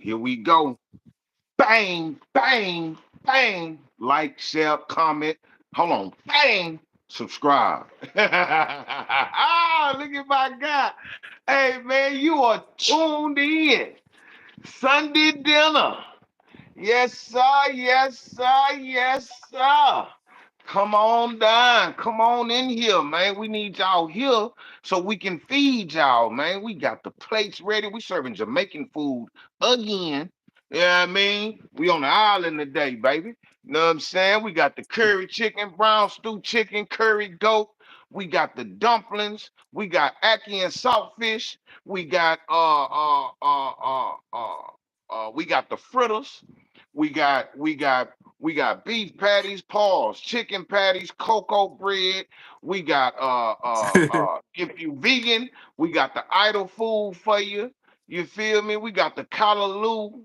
Here we go. Bang, bang, bang. Like, share, comment. Hold on. Bang. Subscribe. Ah, look at my guy. Hey, man, you are tuned in. Sunday dinner. Yes, sir. Yes, sir. Yes, sir. Come on down. Come on in here, man. We need y'all here so we can feed y'all, man. We got the plates ready. We serving Jamaican food again. Yeah, I mean, we on the island today, baby. You know what I'm saying? We got the curry chicken, brown stew chicken, curry goat. We got the dumplings. We got ackee and saltfish. We got we got the fritters. We got beef patties, paws, chicken patties, cocoa bread. We got if you vegan, we got the idol food for you. You feel me? We got the callaloo.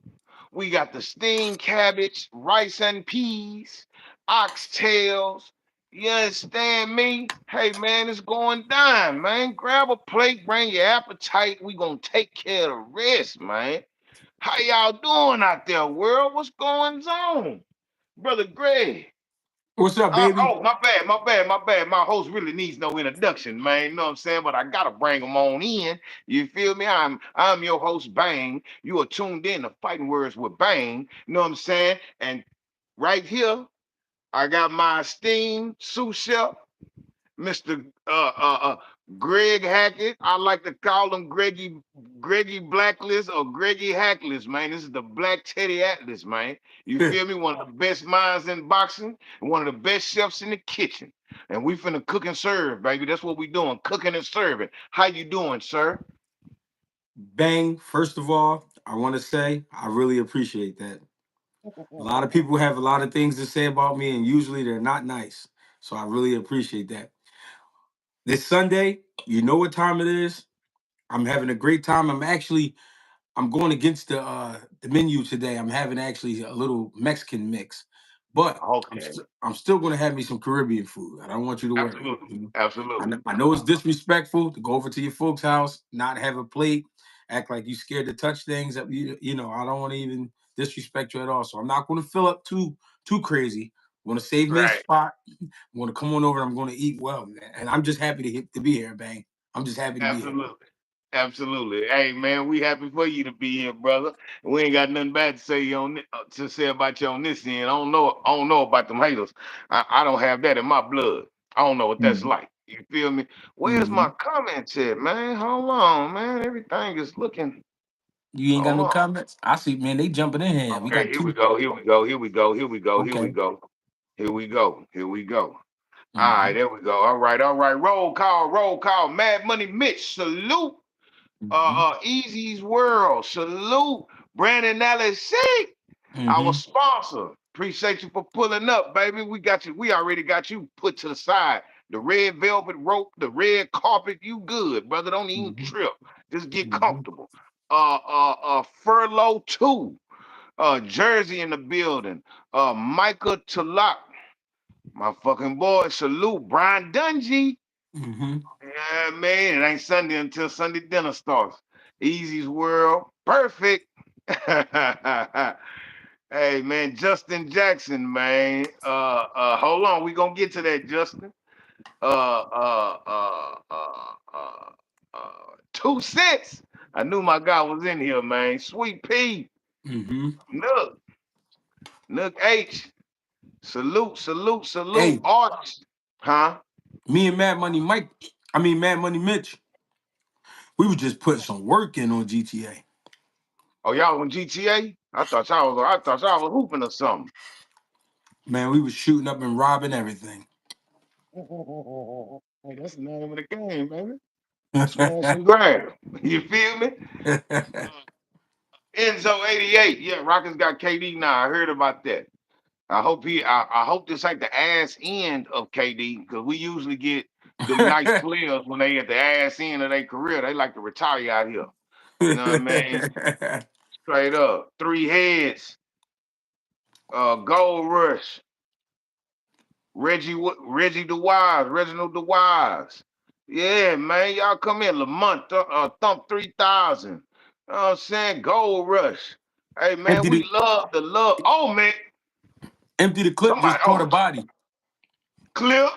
We got the steamed cabbage, rice and peas, oxtails. You understand me? Hey man, it's going down, man. Grab a plate, bring your appetite. We gonna take care of the rest, man. How y'all doing out there, world? What's going on? Brother Greg. What's up, baby? Oh, my bad. My host really needs no introduction, man. You know what I'm saying? But I gotta bring him on in. You feel me? I'm your host, Bang. You are tuned in to Fighting Words with Bang. You know what I'm saying? And right here, I got my esteemed sous chef, Mr. Greg Hackett. I like to call him Greggy Blacklist or Greggy Hacklist, man. This is the Black Teddy Atlas, man. You feel me? One of the best minds in boxing and one of the best chefs in the kitchen. And we finna cook and serve, baby. That's what we doing, cooking and serving. How you doing, sir? Bang. First of all, I want to say I really appreciate that. A lot of people have a lot of things to say about me, and usually they're not nice. So I really appreciate that. This Sunday, you know what time it is. I'm having a great time. I'm going against the menu today. I'm having actually a little Mexican mix, but Okay. I'm still going to have me some Caribbean food. I don't want you to worry. Absolutely. Absolutely. I know it's disrespectful to go over to your folks' house, not have a plate, act like you scared to touch things. That you know, I don't want to even disrespect you at all. So I'm not going to fill up too crazy. I'm going to save me a Right. spot. I'm going to come on over. And I'm going to eat well, man. And I'm just happy to be here, Bang. I'm just happy to be here. Absolutely. Absolutely. Hey man, we happy for you to be here, brother. We ain't got nothing bad to say to say about you on this end. I don't know about them haters. I don't have that in my blood. I don't know what that's Mhm. like. You feel me? Where's my Mhm. comments at, man? Hold on, man. Everything is looking. You ain't got Hold no on. comments? I see, man. They jumping in here. We Okay, got here we two. go. Here we go. Here we go. Here we go. Here we Okay. go. Here we go. Here we go. All right, Mhm. there we go. All right, all right. Roll call, roll call. Mad Money Mitch, salute. Mhm. Easy's World. Salute Brandon LSC, our Mhm. sponsor. Appreciate you for pulling up, baby. We got you. We already got you put to the side. The red velvet rope, the red carpet. You good, brother? Don't even Mhm. trip. Just get Mhm. comfortable. Furlough 2. Jersey in the building. Micah Talak, my fucking boy. Salute Brian Dungy. Mhm. Yeah, man, it ain't Sunday until Sunday dinner starts. Easy's World, perfect. Hey, man, Justin Jackson, man. Hold on, we gonna get to that, Justin. Uh, uh, uh, uh, uh, 2 cents. I knew my guy was in here, man. Sweet Pea, Mhm. Nook, Nook H. Salute, salute, salute, Hey, artist. Huh? me and Mad Money Mike. I mean Mad Money Mitch. We were just putting some work in on GTA. Oh, y'all on GTA? I thought y'all was hooping or something. Man, we was shooting up and robbing everything. Hey, that's the name of the game, baby. Smash and grab. You feel me? Enzo 88. Yeah, Rockets got KD now. I heard about that. I hope this ain't the ass end of KD, because we usually get them nice players when they at the ass end of their career. They like to retire out here. You know what I mean? Straight up. Three heads, gold rush. Reggie DeWise, Reginald DeWise. Yeah, man, y'all come in. Lamont Thump 3000. You know what I'm saying? Gold Rush. Hey man, Empty we the love the love. Oh man, empty the clip. somebody. Just caught Oh, a body. Clip.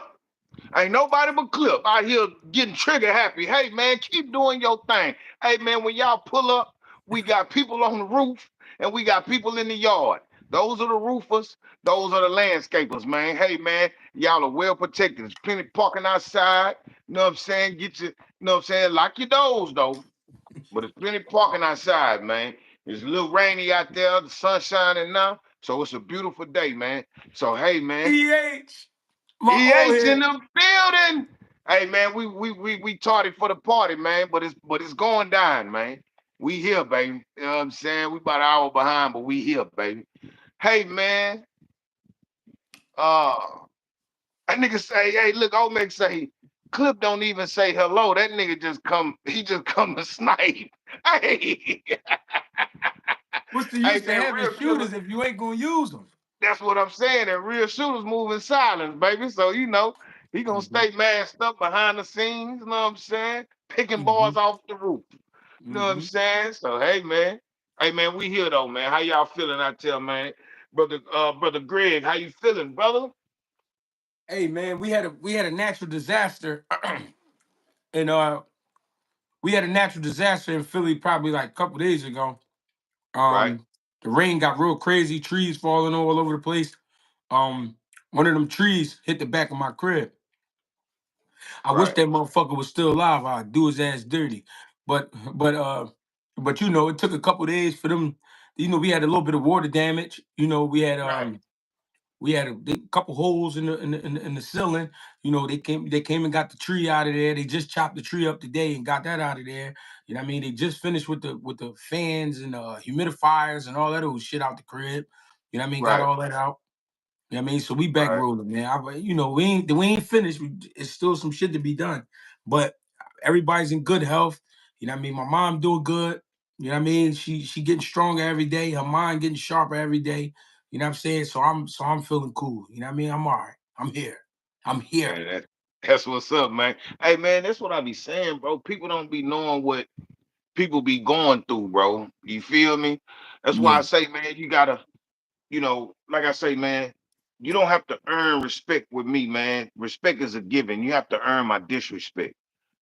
Ain't nobody but Clip out here getting trigger happy. Hey man, keep doing your thing. Hey man, when y'all pull up, we got people on the roof and we got people in the yard. Those are the roofers. Those are the landscapers, man. Hey man, y'all are well protected. There's plenty parking outside. You know what I'm saying? Get you know what I'm saying? Lock your doors though. But there's plenty parking outside, man. It's a little rainy out there. The sun's shining now. So it's a beautiful day, man. So hey man. My old EH in head. the building. Hey man, we tardy for the party, man. But it's going down, man. We here, baby. You know what I'm saying? We about an hour behind, but we here, baby. Hey man, uh that nigga say, hey, look, old nigga say, Clip don't even say hello. That nigga just come, he just come to snipe. Hey, What's the hey use of man, having real killer. shooters if you ain't gonna use them? That's what I'm saying. And real shooters move in silence, baby. So he gonna Mm-hmm. stay masked up behind the scenes. You know what I'm saying? Picking Mm-hmm. boys off the roof. You know what I'm Mm-hmm. saying? So hey man, we here though, man. How y'all feeling out there, man? Brother Greg, how you feeling, brother? Hey man, we had a natural disaster, and we had a natural disaster in Philly probably like a couple days ago. Right, The rain got real crazy, trees falling all over the place. Um, One of them trees hit the back of my crib. I wish right, that motherfucker was still alive. I'd do his ass dirty. But it took a couple days for them. We had a little bit of water damage. right, We had a couple holes in the ceiling. They came and got the tree out of there. They just chopped the tree up today and got that out of there. You know what I mean? They just finished with the fans and humidifiers and all that old shit out the crib. You know what I mean? Got right, all that out. You know what I mean? So we back right. rolling, man. We ain't finished. It's still some shit to be done. But everybody's in good health. You know what I mean? My mom doing good. You know what I mean? She getting stronger every day. Her mind getting sharper every day. You know what I'm saying? So I'm feeling cool. You know what I mean? I'm all right. I'm here. I'm here. Man, that's what's up, man. Hey man, that's what I be saying, bro. People don't be knowing what people be going through, bro. You feel me? That's why I Yeah. say, man, you gotta like I say, man, you don't have to earn respect with me, man. Respect is a given. You have to earn my disrespect.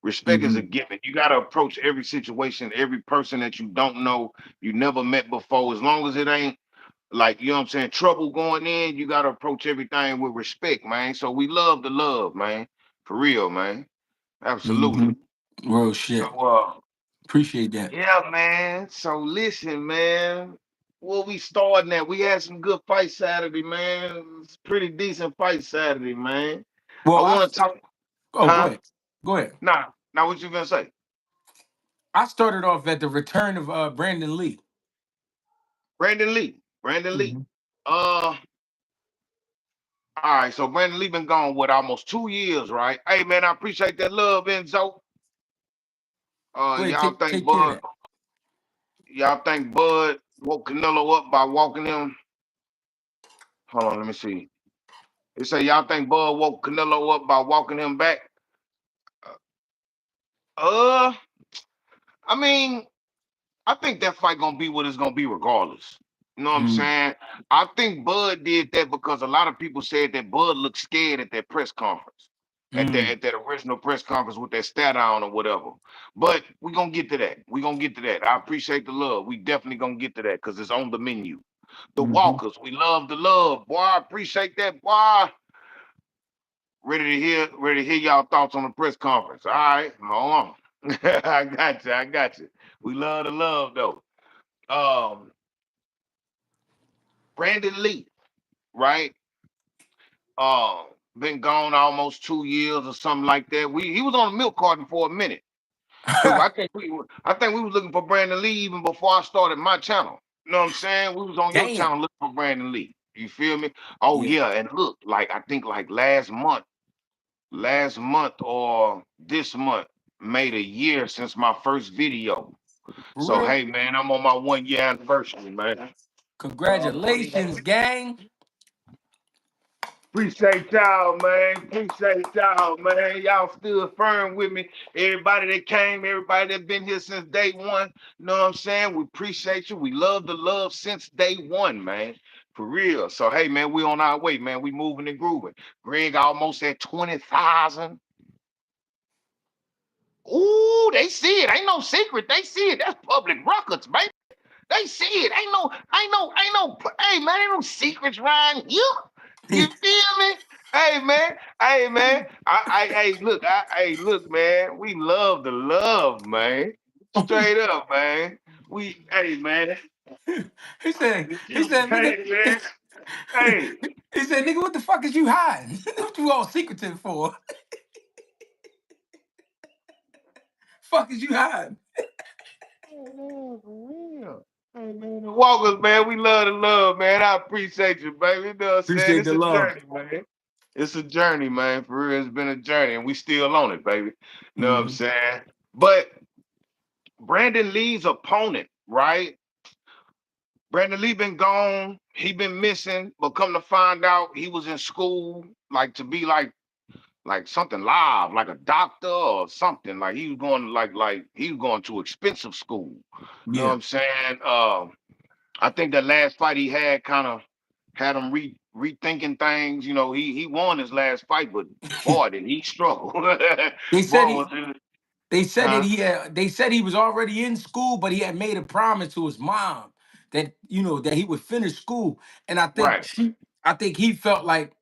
Respect is a Hmm. given. You got to approach every situation, every person that you don't know, you never met before, as long as it ain't like, you know what I'm saying, trouble going in, you got to approach everything with respect, man. So we love the love, man. For real, man. Hmm. Absolutely. Real So, shit. Appreciate that. yeah, man. So listen, man. What we starting at? We had some good fights Saturday, man. It's pretty decent fight Saturday, man. I Well, want to talk, go huh? ahead. Go ahead. Nah, now what you gonna say? I started off at the return of Brandon Lee. Brandon Lee. Brandon Lee. Hmm. Uh, all right. So Brandon Lee been gone what almost 2 years, right? Hey, man, I appreciate that love, Enzo. Go ahead. Y'all think Take care of Bud? that. Y'all think Bud woke Canelo up by walking him? Hold on, let me see. They say y'all think Bud woke Canelo up by walking him back? Uh, I mean, I think that fight gonna be what it's gonna be regardless. You know what I'm Mm. saying? I think Bud did that because a lot of people said that Bud looked scared at that press conference, Mm. at that original press conference with that stat on or whatever. But we gonna get to that. We gonna get to that. I appreciate the love. We definitely gonna get to that because it's on the menu. The Hmm. Walkers, we love the love. Boy, I appreciate that. Boy, ready to hear y'all thoughts on the press conference. All right, hold on. I got you. I got you. We love the love though. Um, Brandon Lee, right? Uh, been gone almost 2 years or something like that. He was on a milk carton for a minute because I think we was looking for Brandon Lee even before I started my channel. You know what I'm saying? We was on your Damn. channel looking for Brandon Lee. You feel me? Oh Yeah. yeah, and look, like I think like last month or this month made a year since my first video. For So real. hey man, I'm on my 1 year anniversary, man. Congratulations, gang. Appreciate y'all, man. Appreciate y'all, man. Y'all still firm with me. Everybody that came, everybody that been here since day one. You know what I'm saying? We appreciate you. We love the love since day one, man. For real. So hey, man, we on our way, man. We moving and grooving. Greg almost at 20,000. Ooh, they see it. Ain't no secret. They see it. That's public records, baby. They see it. Ain't no. Hey, man, ain't no secrets around here. You feel me? Hey, man. Hey, look, man. We love the love, man. Straight up, man. Hey, man. he said, he You, said, nigga, hey, man. Hey. he said, nigga, what the fuck is you hiding? What you all secretive for? Fuck is you hiding? Hey, man, for real. Hey, man, the Walkers, man, we love the love, man. I appreciate you, baby. You know what I'm saying? Appreciate It's the a love. journey, man. It's a journey, man. For real, it's been a journey, and we still on it, baby. You know what I'm Hmm. saying? But Brandon Lee's opponent, right? Brandon Lee been gone. He been missing, but come to find out, he was in school, like to be like something live, like a doctor or something. Like he was going like he was going to expensive school. You know what Yeah. I'm saying? I think that last fight he had kind of had him rethinking things. You know, he won his last fight, but boy, did he struggle. They Boy, said was he it, they said that huh? he had they said he was already in school, but he had made a promise to his mom that that he would finish school. And Right. I think he felt like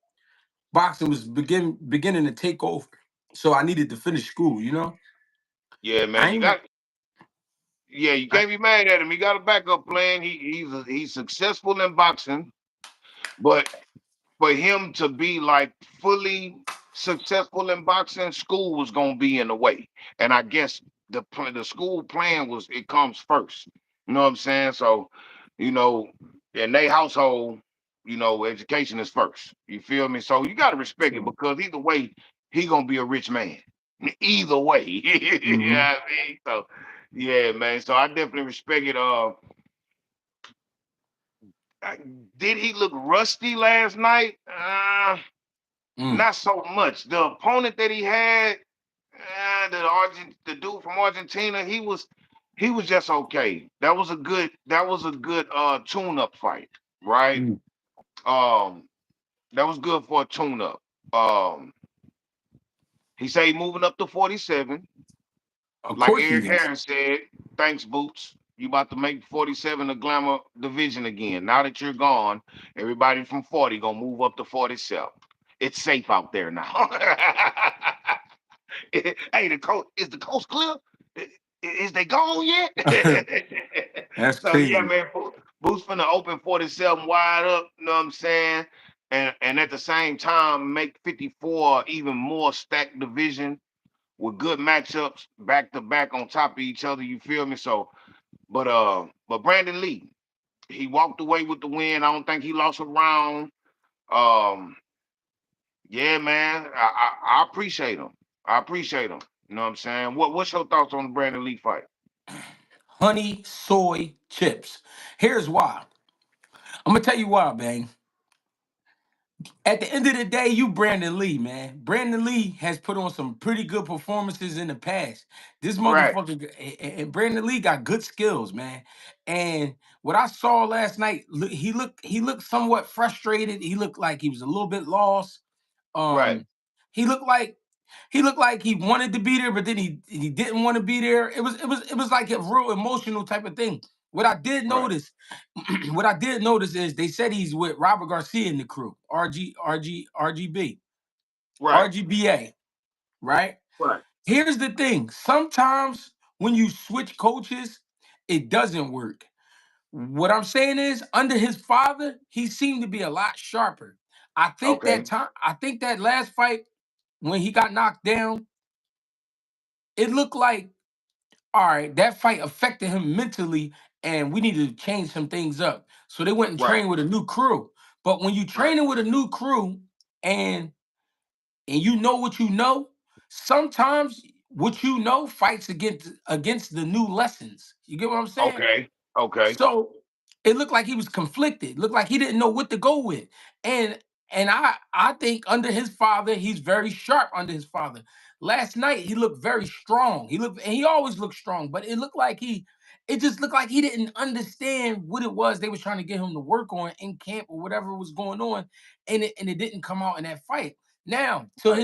boxing was beginning to take over. So I needed to finish school. Yeah, I man. ain't Yeah, you I, can't be mad at him. He got a backup plan. He's successful in boxing, but for him to be like fully successful in boxing, school was gonna be in the way. And I guess the school plan was it comes first. You know what I'm saying? So, you know, in their household, education is first. You feel me? So you gotta respect it so, because either way, he gonna be a rich man. Either way. mhm. Yeah, I mean? So yeah, man. So I definitely respect it. I- did he look rusty last night? Mm. Not so much. The opponent that he had, the dude from Argentina, he was just okay. That was a good tune-up fight, right? Mm. Um, that was good for a tune-up. Um, he said he moving up to 47. Of Like course Eric he is. Harris said, thanks, Boots. You about to make 47 a glamour division again. Now that you're gone, everybody from 40 gonna move up to 47. It's safe out there now. Hey, the coast clear? Is they gone yet? That's So yeah, crazy. man, Boots finna open 47 wide up. You know what I'm saying? And at the same time, make 54 even more stacked division with good matchups back to back on top of each other. You feel me? So, but Brandon Lee, he walked away with the win. I don't think he lost a round. Um, yeah, man, I appreciate him. I appreciate him. You know what I'm saying? What's your thoughts on the Brandon Lee fight? Honey soy chips. Here's why. I'm gonna tell you why, man. At the end of the day, you Brandon Lee, man. Brandon Lee has put on some pretty good performances in the past. This Right, motherfucker and Brandon Lee got good skills, man. And what I saw last night, he looked somewhat frustrated. He looked like he was a little bit lost. right, Um, he looked like he wanted to be there, but then he didn't want to be there. It was like a real emotional type of thing. What I did right, notice, what I did notice is they said he's with Robert Garcia in the crew, RGB, right, RGBA, right? right. Here's the thing: sometimes when you switch coaches, it doesn't work. What I'm saying is, under his father, he seemed to be a lot sharper. Okay, I think that last fight when he got knocked down, it looked like, all right, that fight affected him mentally, and we needed to change some things up. So they went and right, trained with a new crew. But when you right. training with a new crew and you know what you know, sometimes what you know fights against the new lessons. You get what I'm saying? Okay, okay. So it looked like he was conflicted. Looked like he didn't know what to go with. And And I think under his father, he's very sharp under his father. Last night he looked very strong. He always looked strong, but it just looked like he didn't understand what it was they was trying to get him to work on in camp or whatever was going on, and it didn't come out in that fight. Now, Right.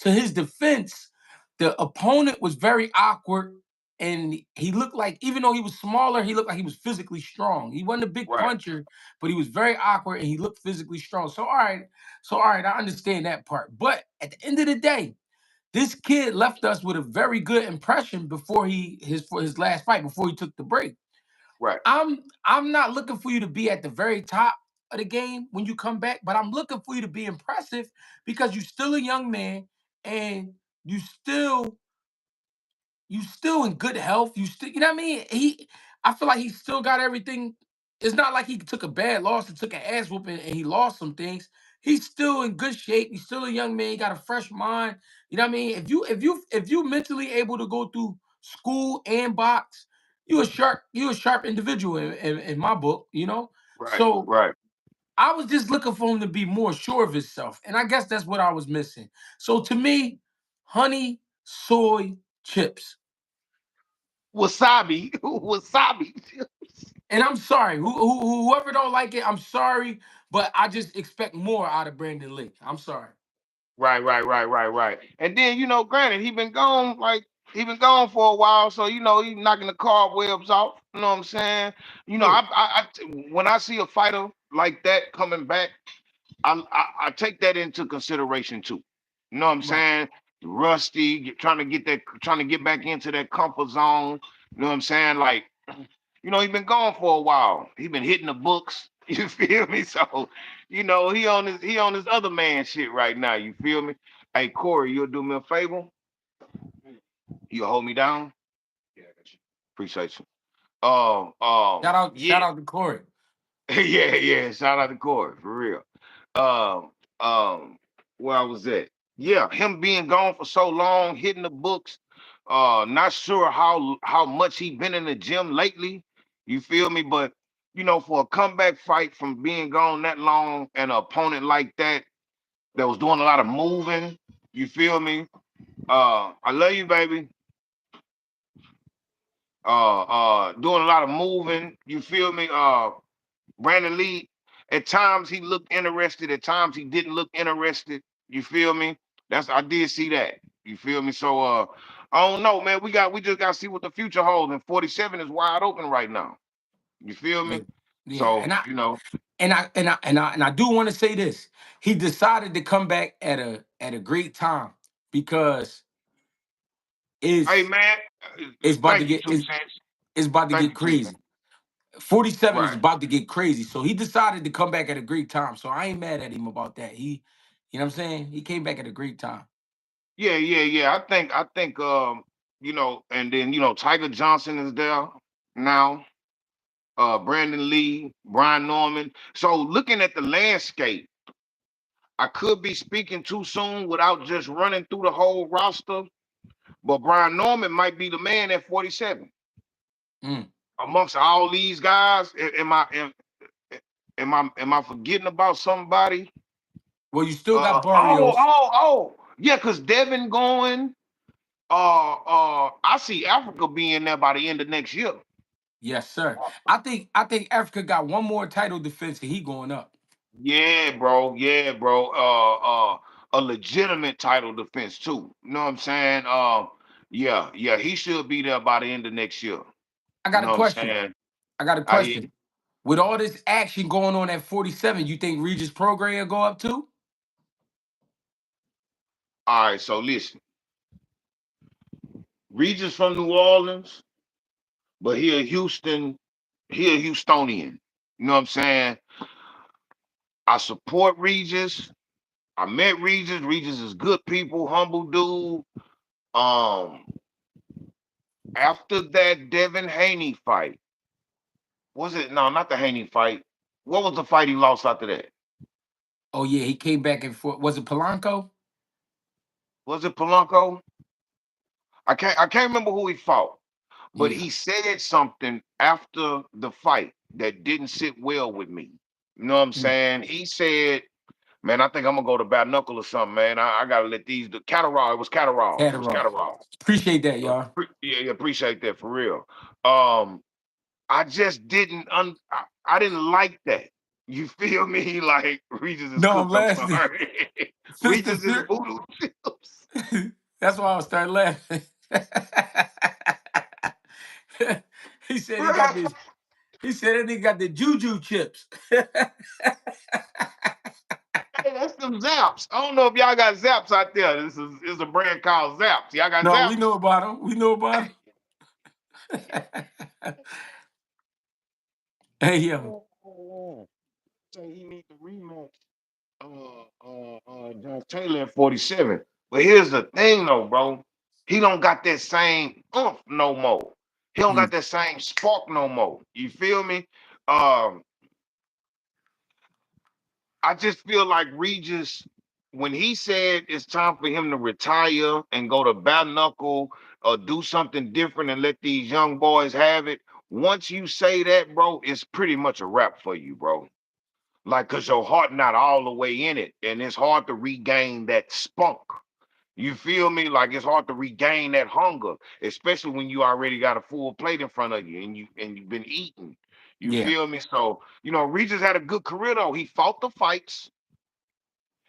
to his defense, the opponent was very awkward, and he looked like, even though he was smaller, he looked like he was physically strong. He wasn't a big Right. puncher, but he was very awkward and he looked physically strong. So all right, I understand that part. But at the end of the day, this kid left us with a very good impression before for his last fight, before he took the break. Right. I'm not looking for you to be at the very top of the game when you come back, but I'm looking for you to be impressive because you're still a young man and you still in good health. You know what I mean? I feel like he still got everything. It's not like he took a bad loss and took an ass whooping and he lost some things. He's still in good shape. He's still a young man. He got a fresh mind. You know what I mean? If you mentally able to go through school and box, you a sharp individual in my book, you know? Right. So Right. I was just looking for him to be more sure of himself. And I guess that's what I was missing. So to me, honey, soy, chips. Wasabi. Wasabi. And I'm sorry, whoever don't like it, I'm sorry, but I just expect more out of Brandon Lee. I'm sorry. Right, right, right, right, right. And then, granted, he been gone for a while, so he knocking the cobwebs off. You know what I'm saying? Yeah, When I see a fighter like that coming back, I take that into consideration too. You know what I'm right. saying? Rusty, trying to get back into that comfort zone. You know what I'm saying? Like, he been gone for a while. He been hitting the books. You feel me? So, he on his other man shit right now. You feel me? Hey Corey, you'll do me a favor? You'll hold me down? Appreciate you. Shout Yeah, out to Corey. yeah, yeah. Shout out to Corey, for real. Um, where I was at. Yeah, him being gone for so long, hitting the books. Not sure how much he been in the gym lately. You feel me? But for a comeback fight from being gone that long and an opponent like that was doing a lot of moving. You feel me? I love you, baby. Doing a lot of moving. You feel me? Brandon Lee, at times he looked interested, at times he didn't look interested. You feel me? I did see that. You feel me? So I don't know, man. We just gotta see what the future holds. And 47 is wide open right now. You feel Yeah, me? yeah. So, And I do want to say this. He decided to come back at a great time because hey it's man, it's about to thank you, get Two Cents. it's about to Thank get you, Two crazy. Cents. 47 is Right. about to get crazy. So he decided to come back at a great time. So I ain't mad at him about that. You know what I'm saying? He came back at a great time. Yeah, yeah, yeah. I think and then Tiger Johnson is there now. Brandon Lee, Brian Norman. So looking at the landscape, I could be speaking too soon without just running through the whole roster, but Brian Norman might be the man at 47 Mm. amongst all these guys. Am I forgetting about somebody? Well, you still got Oh, Barrios. oh, oh, yeah, because Devin going. I see Africa being there by the end of next year. Yes, sir. I think Africa got one more title defense and he going up. Yeah, bro. Yeah, bro. A legitimate title defense too. You know what I'm saying? Yeah, yeah. He should be there by the end of next year. I You got a know what I'm question. saying? I got a I hear question. With all this action going on at 47, you think Regis Prograis will go up too? All right. So listen, Regis from New Orleans, but he a Houston. He a Houstonian. You know what I'm saying? I support Regis. I met Regis. Regis is good people, humble dude. Um, After that Devin Haney fight, was it? No, not the Haney fight. What was the fight he lost after that? Oh yeah, he came back and forth. Was it Polanco? Was it Polanco? I can't remember who he fought, but Yeah. he said something after the fight that didn't sit well with me. You know what I'm saying? He said, man, I think I'm gonna go to bare knuckle or something, man. I gotta let the Catterall. It was Catterall. It was Adderall. Catterall. Appreciate that, y'all. Yeah, appreciate that for real. Um, I just didn't I didn't like that. You feel me? Like Regis is No, I'm cooked. I'm laughing. sorry. Sister, Regis is voodoo chips. that's why I started laughing. He said he got Bruh. this. He said that nigga got the juju chips. Hey, that's them Zaps. I don't know if y'all got Zaps out there. This is a brand called Zaps. Y'all got No, we know Zaps? about him. We know about him. Hey yo, Oh, say he need to rematch John Taylor at 47. But here's the thing though, bro. He don't got that same oomph no more. He don't got Mm, that same spark no more. You feel me? Um, I just feel like Regis, when he said it's time for him to retire and go to bare knuckle or do something different and let these young boys have it, once you say that, bro, it's pretty much a wrap for you, bro. Like, cause your heart not all the way in it, and it's hard to regain that spunk. You feel me? Like it's hard to regain that hunger, especially when you already got a full plate in front of you and you've been eating. You yeah, feel me? So, Regis had a good career though. He fought the fights,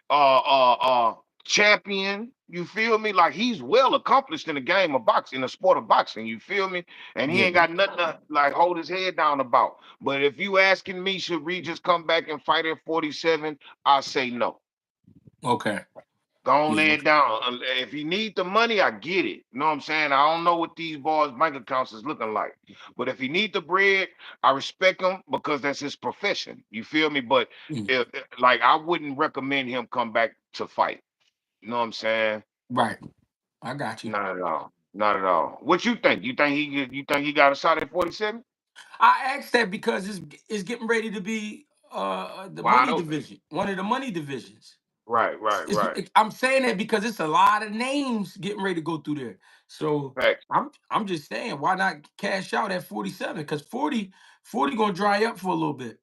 uh uh uh champion. You feel me? Like he's well accomplished in the game of boxing, in the sport of boxing. You feel me? And he yeah. ain't got nothing to like hold his head down about. But if you asking me, should Regis come back and fight at 47? I say no. Okay. Go on, Yeah. lay it down. If you need the money, I get it. You know what I'm saying? I don't know what these boys' bank accounts is looking like. But if he need the bread, I respect him because that's his profession. You feel me? But Mm, like I wouldn't recommend him come back to fight. You know what I'm saying? right. I got you. Not at all. Not at all. What you think? You think he got a shot at 47? I asked that because it's getting ready to be the Wide money open. division, one of the money divisions. Right, right, right. I'm saying that because it's a lot of names getting ready to go through there. So Facts. I'm just saying, why not cash out at 47? Because 40 gonna dry up for a little bit.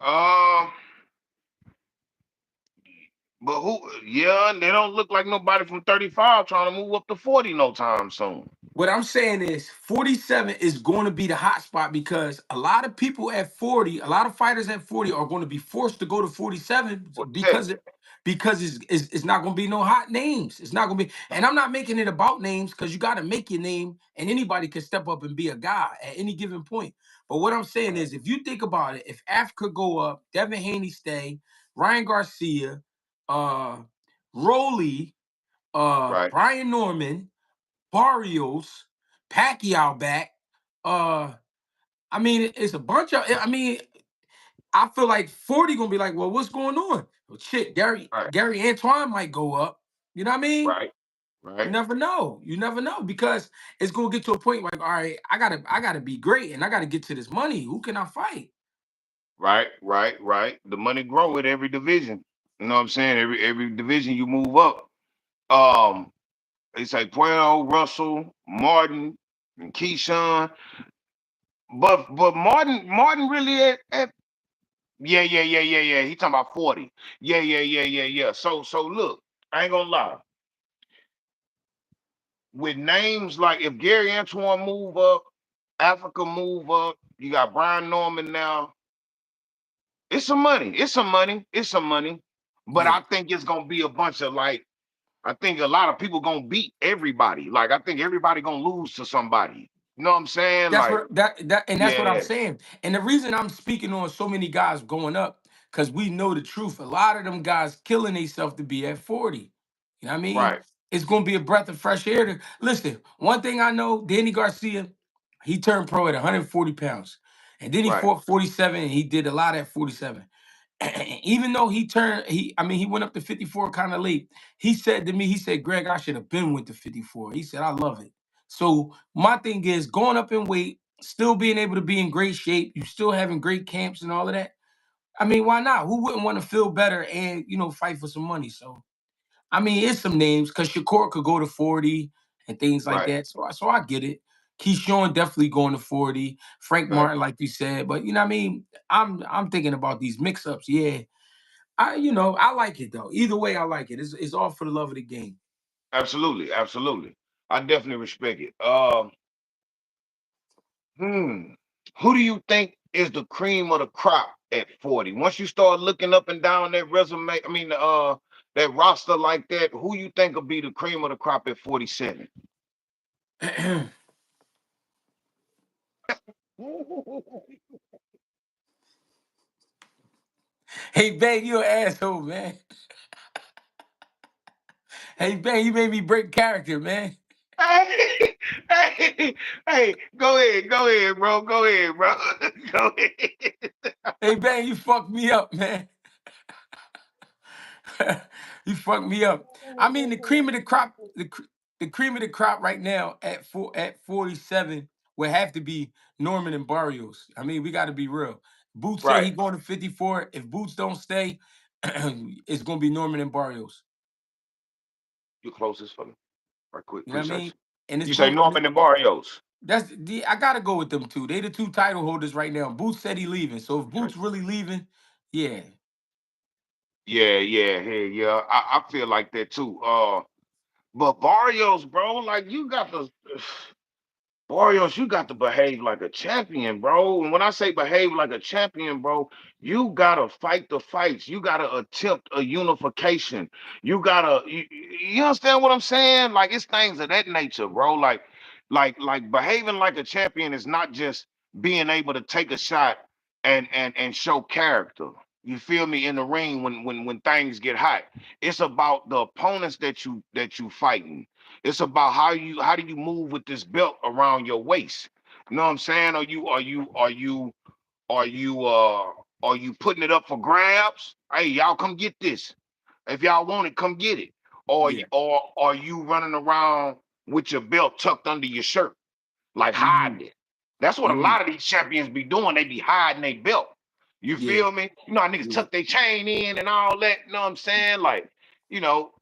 Um, but who? Yeah, they don't look like nobody from 35 trying to move up to 40 no time soon. What I'm saying is 47 is going to be the hot spot because a lot of people at 40, a lot of fighters at 40 are going to be forced to go to 47 47. because it's not going to be no hot names. It's not going to be, and I'm not making it about names because you got to make your name and anybody can step up and be a guy at any given point. But what I'm saying is if you think about it, if Africa go up, Devin Haney stay, Ryan Garcia, uh Rolly, Right, Brian Norman, Barrios, Pacquiao back. Uh, I mean, it's a bunch of. I mean, I feel like 40 gonna be like, well, what's going on? Well, shit, right, Gary Antoine might go up. You know what I mean? right, You right, never know. You never know because it's gonna get to a point like, all right, I gotta be great and I gotta get to this money. Who can I fight? right. The money grow with every division. You know what I'm saying? Every division you move up. Um, it's like Puerto, Russell, Martin, and Keyshawn. But Martin really at yeah. He talking about 40. Yeah. So look, I ain't gonna lie. With names like if Gary Antoine move up, Africa move up, you got Brian Norman now. It's some money. It's some money. It's some money. But Yeah. I think it's gonna be a bunch of like I think a lot of people gonna beat everybody. Like I think everybody gonna lose to somebody. You know what I'm saying? That's Like, what that's what I'm yeah, saying. And the reason I'm speaking on so many guys going up, because we know the truth. A lot of them guys killing themselves to be at 40. You know what I mean? right, It's gonna be a breath of fresh air to listen. One thing I know, Danny Garcia, he turned pro at 140 pounds. And then he right, fought 47 and he did a lot at 47. Even though he went up to 54 kind of late. He said to me, he said, Greg, I should have been with the 54. He said, I love it. So my thing is going up in weight, still being able to be in great shape, you still having great camps and all of that. I mean, why not? Who wouldn't want to feel better and fight for some money? So I mean, it's some names because Shakur could go to 40 and things like right. that. So I get it. Keyshawn definitely going to 40. Frank Okay. Martin, like you said, but you know what I mean. I'm thinking about these mix-ups. Yeah, I like it though. Either way, I like it. It's all for the love of the game. Absolutely, absolutely. I definitely respect it. Hmm. Who do you think is the cream of the crop at 40? Once you start looking up and down that resume, I mean, that roster like that, who you think will be the cream of the crop at 47? Hey, Bang, you an asshole, man. Hey, Bang, you made me break character, man. Hey, hey, hey, go ahead, bro. Go ahead, bro. Go ahead. Hey, Bang, you fucked me up, man. You fucked me up. I mean, the cream of the crop, the cream of the crop right now at 47 would have to be Norman and Barrios. I mean, we got to be real. Boots say Right. he going to 54. If Boots don't stay, it's gonna be Norman and Barrios. You close this for me, right quick. You know what I Appreciate mean? you. And it's You say both. Norman and Barrios. That's the I gotta go with them two. They the two title holders right now. Boots said he leaving. So if Okay. Boots really leaving, yeah. Yeah, yeah, hey, yeah. I feel like that too. But Barrios, bro, like you got to Barrios, you got to behave like a champion, bro. And when I say behave like a champion, bro, you gotta fight the fights. You gotta attempt a unification. You understand what I'm saying? Like it's things of that nature, bro. Like behaving like a champion is not just being able to take a shot and show character. You feel me in the ring when things get hot. It's about the opponents that you fighting. It's about how do you move with this belt around your waist? You know what I'm saying? Are you putting it up for grabs? Hey, y'all come get this. If y'all want it, come get it. Yeah. Or are you running around with your belt tucked under your shirt? Like Hmm. hiding it. That's what a Hmm. lot of these champions be doing. They be hiding their belt. You Yeah. feel me? You know how niggas Yeah. tuck their chain in and all that. You know what I'm saying? Like, you know,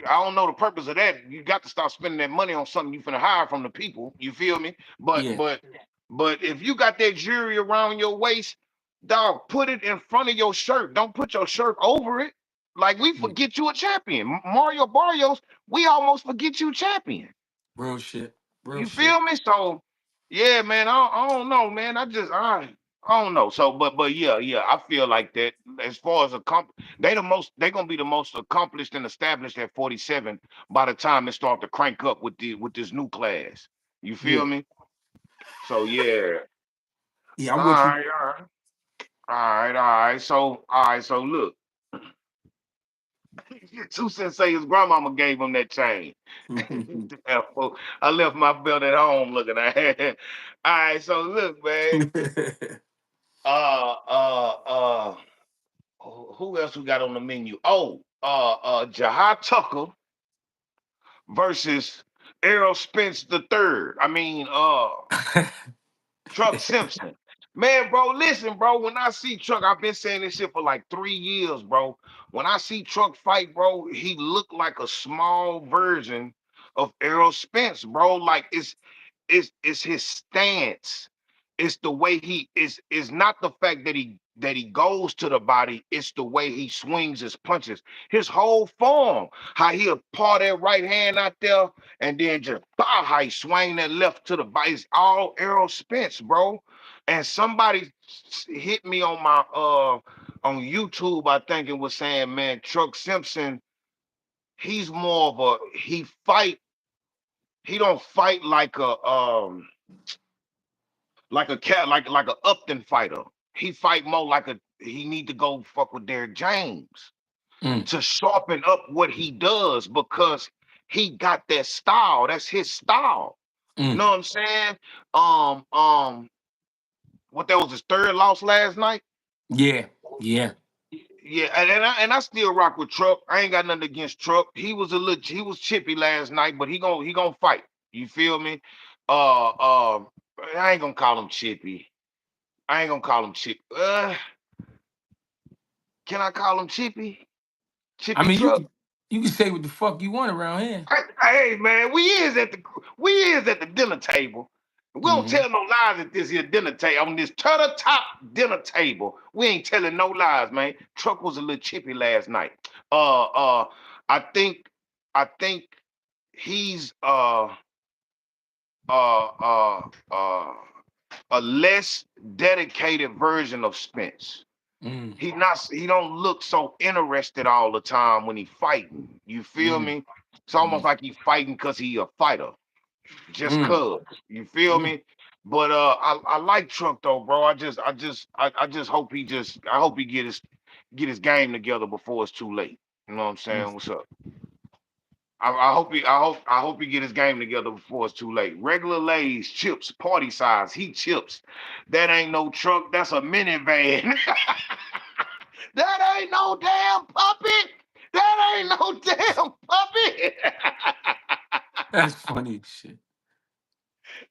I don't know the purpose of that. You got to start spending that money on something you finna hire from the people. You feel me? But Yeah. but but if you got that jewelry around your waist, dog, put it in front of your shirt. Don't put your shirt over it. Like we Yeah. forget you a champion. Mario Barrios, we almost forget you champion. Real shit. Real You shit. feel me? So yeah, man. I don't know, man. I don't know. So but yeah, yeah. I feel like that. As far as they gonna be the most accomplished and established at 47 by the time it start to crank up with this new class. You feel Yeah. me? So yeah. Yeah, All I'm with you. right, all right. All right, all right. So look. Two cents say his grandmama gave him that chain. Damn fool. I left my belt at home looking at it. All right, so look, man. Uh, uh, uh, who else we got on the menu? Oh, Jihad Tucker versus Errol Spence the third. I mean, Truck Simpson. Man, bro, listen, bro. When I see Truck, I've been saying this shit for like 3 years, bro. When I see Truck fight, bro, he looked like a small version of Errol Spence, bro. Like it's his stance. It's the way he is not the fact that he goes to the body, it's the way he swings his punches. His whole form, how he'll paw that right hand out there and then just bow, how he swing that left to the body. It's all Errol Spence, bro. And somebody hit me on YouTube, I think it was saying, man, Truck Simpson, he's more of a he don't fight like a cat, like a Upton fighter. He fight more like he need to go fuck with Derrick James Mm, to sharpen up what he does because he got that style. That's his style. You mm. know what I'm saying? Um, um, what that was his third loss last night. Yeah. Yeah. Yeah, and I still rock with Truck. I ain't got nothing against Truck. He was chippy last night, but he gonna fight. You feel me? Uh, uh, I ain't gonna call him chippy. I ain't gonna call him Chip. Can I call him Chippy? I Chippy mean, Truck. you can say what the fuck you want around here. Hey man, we is at the dinner table. We don't tell no lies at this here dinner table. On this turtle top dinner table, we ain't telling no lies, man. Truck was a little chippy last night. Uh, uh, I think, I think he's uh, uh, uh, a less dedicated version of Spence. He not he don't look so interested all the time when he fighting. You feel me? It's almost like he fighting because he a fighter. Just cause. You feel me? But I like Truck though, bro. I just hope I hope he get his game together before it's too late. You know what I'm saying? What's up? I hope he get his game together before it's too late. Regular Lay's chips, party size, heat chips. That ain't no truck. That's a minivan. That ain't no damn puppy. That ain't no damn puppy. That's funny shit.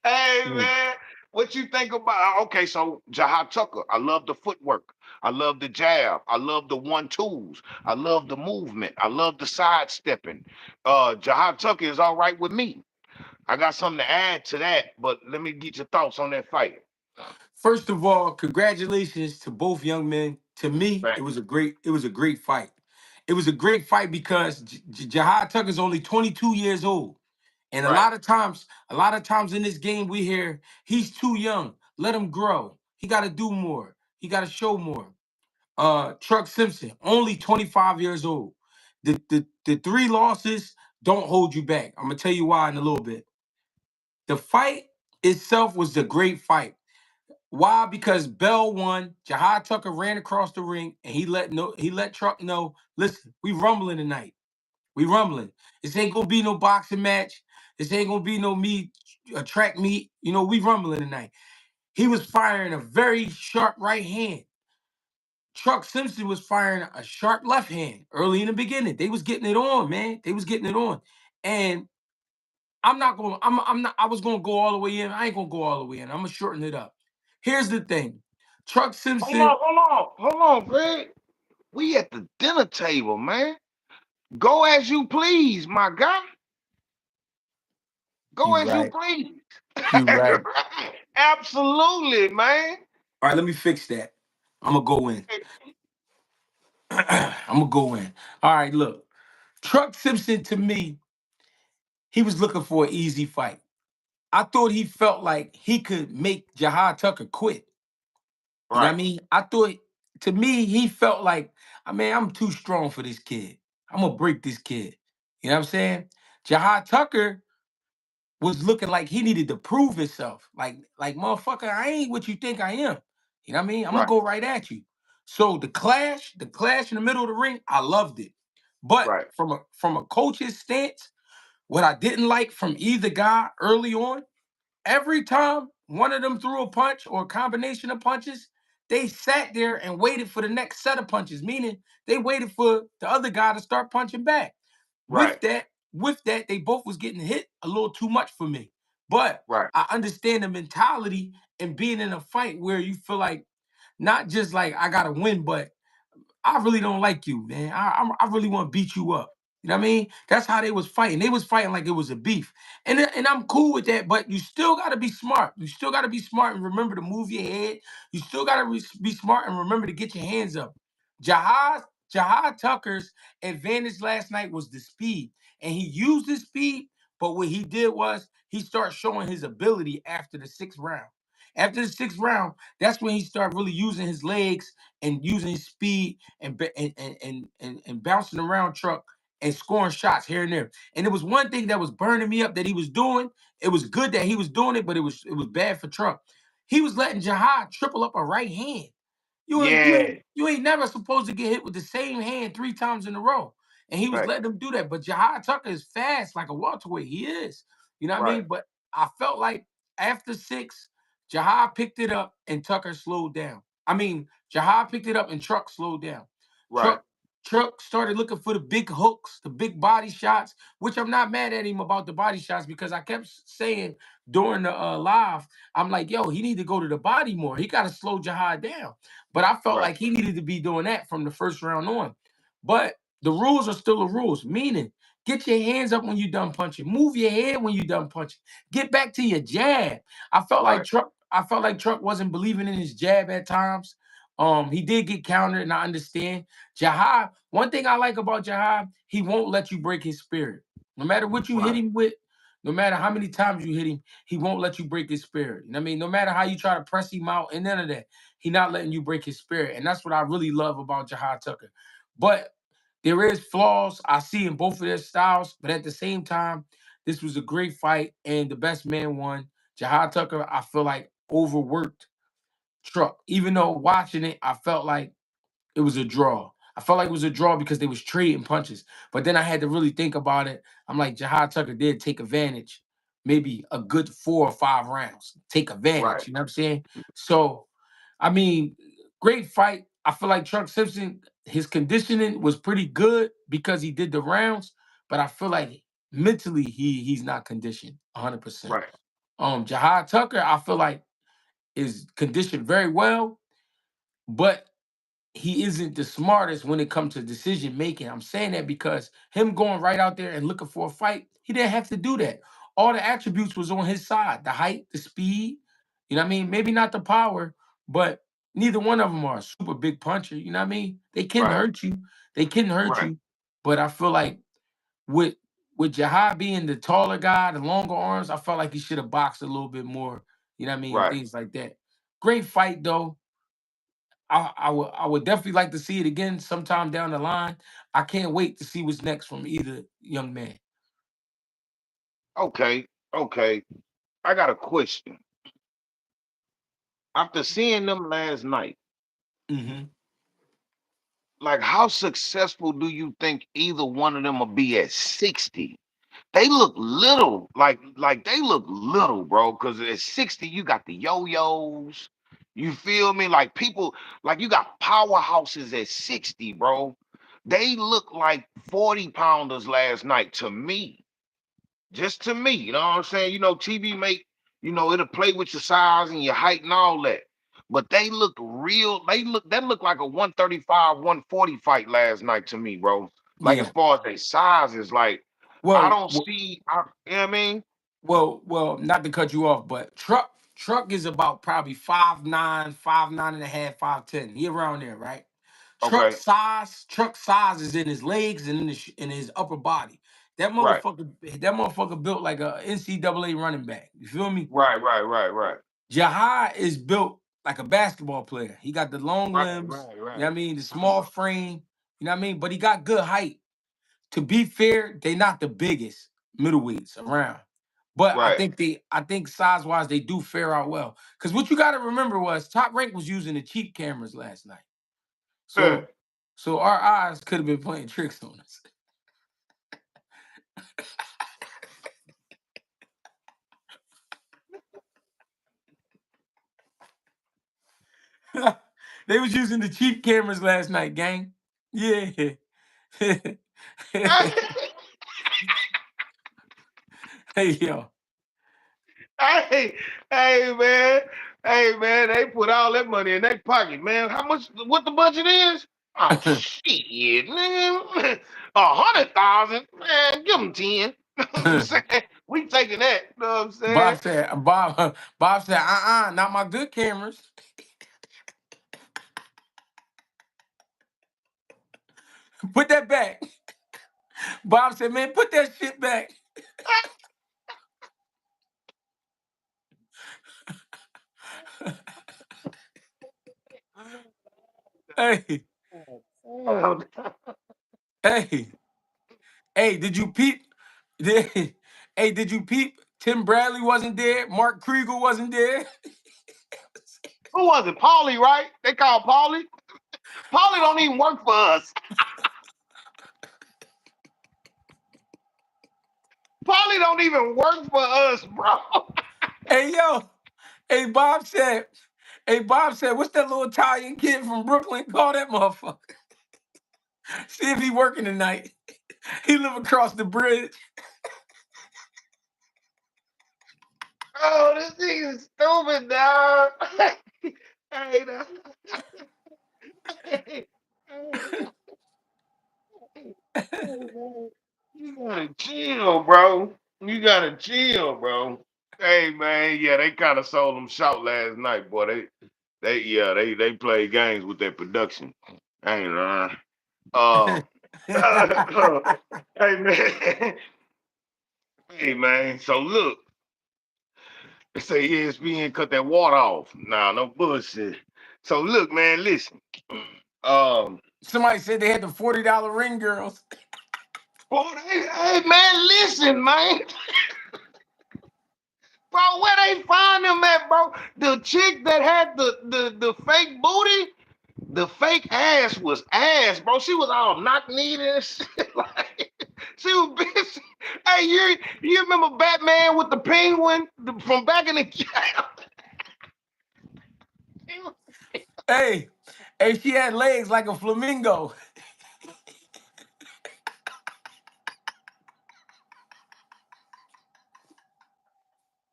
Hey man, what you think about? Okay, so Jihad Tucker, I love the footwork. I love the jab. I love the 1-2s. I love the movement. I love the sidestepping. Jihad Tucker is all right with me. I got something to add to that, but let me get your thoughts on that fight. First of all, congratulations to both young men. To me, Right, it was a great fight. It was a great fight because Jihad Tucker's only 22 years old. And right, a lot of times in this game we hear he's too young. Let him grow. He got to do more. He got to show more. Truck Simpson, only 25 years old. The three losses don't hold you back. I'm gonna tell you why in a little bit. The fight itself was a great fight. Why? Because Bell won. Jihad Tucker ran across the ring and he let Truck know, listen, we rumbling tonight. We rumbling. This ain't gonna be no boxing match. This ain't gonna be no track meet. You know, we rumbling tonight. He was firing a very sharp right hand. Truck Simpson was firing a sharp left hand early in the beginning. They was getting it on, man. They was getting it on. And I'm not, I was gonna go all the way in. I ain't gonna go all the way in. I'm gonna shorten it up. Here's the thing. Truck Simpson, hold on, Greg. We at the dinner table, man. Go as you please, my guy. Go you as you right. please. You right. Absolutely, man. All right, let me fix that. I'm gonna go in. I'm gonna go in. All right, look. Truck Simpson to me, he was looking for an easy fight. I thought he felt like he could make Jihad Tucker quit. You know what I Right, mean? I thought to me, he felt like, I mean, I'm too strong for this kid. I'm gonna break this kid. You know what I'm saying? Jihad Tucker was looking like he needed to prove himself. Like motherfucker, I ain't what you think I am. You know what I mean? I'm gonna right, go right at you. So the clash in the middle of the ring, I loved it. But right, from a coach's stance, what I didn't like from either guy early on, every time one of them threw a punch or a combination of punches, they sat there and waited for the next set of punches, meaning they waited for the other guy to start punching back. right, With that, they both was getting hit a little too much for me. But right, I understand the mentality and being in a fight where you feel like not just like I gotta win, but I really don't like you, man. I really want to beat you up. You know what I mean? That's how they was fighting. They was fighting like it was a beef. And I'm cool with that, but you still got to be smart. You still got to be smart and remember to move your head. You still got to be smart and remember to get your hands up. Jihad Jihad Tucker's advantage last night was the speed, and he used his speed, but what he did was he started showing his ability after the sixth round. After the sixth round, that's when he started really using his legs and using his speed and bouncing around Truck and scoring shots here and there. And it was one thing that was burning me up that he was doing. It was good that he was doing it, but it was bad for Truck. He was letting Jihad triple up a right hand. yeah, You ain't never supposed to get hit with the same hand three times in a row. And he was right, letting him do that. But Jihad Tucker is fast like a welterweight. He is. You know what I right, mean? But I felt like after six, Jihad picked it up and Tucker slowed down. I mean, Jihad picked it up and Truck slowed down. right, Truck Truck started looking for the big hooks, the big body shots, which I'm not mad at him about the body shots because I kept saying during the live, I'm like, yo, he need to go to the body more. He got to slow Jihad down. But I felt right, like he needed to be doing that from the first round on. But the rules are still the rules, meaning Get your hands up when you're done punching. Move your head when you're done punching. Get back to your jab. Right. I felt like Truck wasn't believing in his jab at times. He did get countered, and I understand. Jihad, one thing I like about Jihad, he won't let you break his spirit. No matter what you hit Right. him with, no matter how many times you hit him, he won't let you break his spirit. You know what I mean? No matter how you try to press him out and none of that, he not letting you break his spirit. And that's what I really love about Jihad Tucker. But there is flaws I see in both of their styles, but at the same time, this was a great fight, and the best man won. Jihad Tucker, I feel like overworked Truck. Even though watching it, I felt like it was a draw. I felt like it was a draw because they was trading punches. But then I had to really think about it. I'm like, Jihad Tucker did take advantage, maybe a good 4 or 5 rounds. Take Right. advantage. You know what I'm saying? So, I mean, great fight. I feel like Truck Simpson, his conditioning was pretty good because he did the rounds, but I feel like mentally he's not conditioned 100%. Right. Jihad Tucker, I feel like is conditioned very well, but he isn't the smartest when it comes to decision making. I'm saying that because him going right out there and looking for a fight, he didn't have to do that. All the attributes was on his side: the height, the speed. You know what I mean? Maybe not the power, but neither one of them are a super big puncher. You know what I mean? They can Right. hurt you. They can hurt Right. you, but I feel like with with Jihad being the taller guy, the longer arms, I felt like he should have boxed a little bit more. You know what I mean? Right. Things like that. Great fight though. I would definitely like to see it again sometime down the line. I can't wait to see what's next from either young man. Okay. Okay. I got a question. After seeing them last night, Hmm. like how successful do you think either one of them will be at 60? They look little, like they look little, bro. Because at 60, you got the yo-yos. You feel me? Like people, like you got powerhouses at 60, bro. They look like 40 pounders last night to me. Just to me, you know what I'm saying? TV make, it'll play with your size and your height and all that. But they look real, that looked like a 135, 140 fight last night to me, bro. Like as Yeah. far as their sizes, like I Well, don't see, you know what I mean? well. Not to cut you off, but Truck is about probably 5'9", 5'9.5", 5'10". He around there, right? Okay, Truck size is in his legs and in his upper body. right, That motherfucker built like a NCAA running back. You feel me? right, right, right, right, Jihad is built like a basketball player. He got the long right, limbs, right, you know right. what I mean, the small frame, you know what I mean? But he got good height. To be fair, they not the biggest middleweights around. But Right. I think size-wise, they do fare out well. Because what you gotta remember was Top Rank was using the cheap cameras last night. Huh. So our eyes could have been playing tricks on us. They was using the cheap cameras last night, gang. Yeah. Hey yo. Hey, hey, man. Hey, man, they put all that money in their pocket, man. How much, what the budget is? Oh, shit, man. 100,000? Man, give them 10. You know what I'm saying? We taking that. You know what I'm saying? Bob said, not my good cameras. Put that back. Bob said, man, put that shit back. Hey, Oh, hey, hey, did you peep? Hey, did you peep? Tim Bradley wasn't there. Mark Krieger wasn't there. who was it? Paulie, right? They call Paulie. Paulie don't even work for us. Paulie don't even work for us, bro. Hey, yo. Hey, Bob said, what's that little Italian kid from Brooklyn? Call that motherfucker. See if he working tonight. He live across the bridge. Oh, this thing is stupid, dog. Hey, dog. Hey, hey, hey, man. You gotta bro. You gotta chill, bro. Hey man, yeah, they kind of sold them short last night, boy. They played games with their production. I ain't lying. Uh, hey man, hey man. So look, they say ESPN cut that water off. Nah, no bullshit. So look, man, listen. Um, Somebody said they had the $40 ring girls. boy, hey man, listen, man. Bro, where they find them at, bro? The chick that had the fake booty, the fake ass was ass, bro. She was all knock kneed and shit. Like, she was busy. Hey, you remember Batman with the penguin from back in the Hey, hey, she had legs like a flamingo.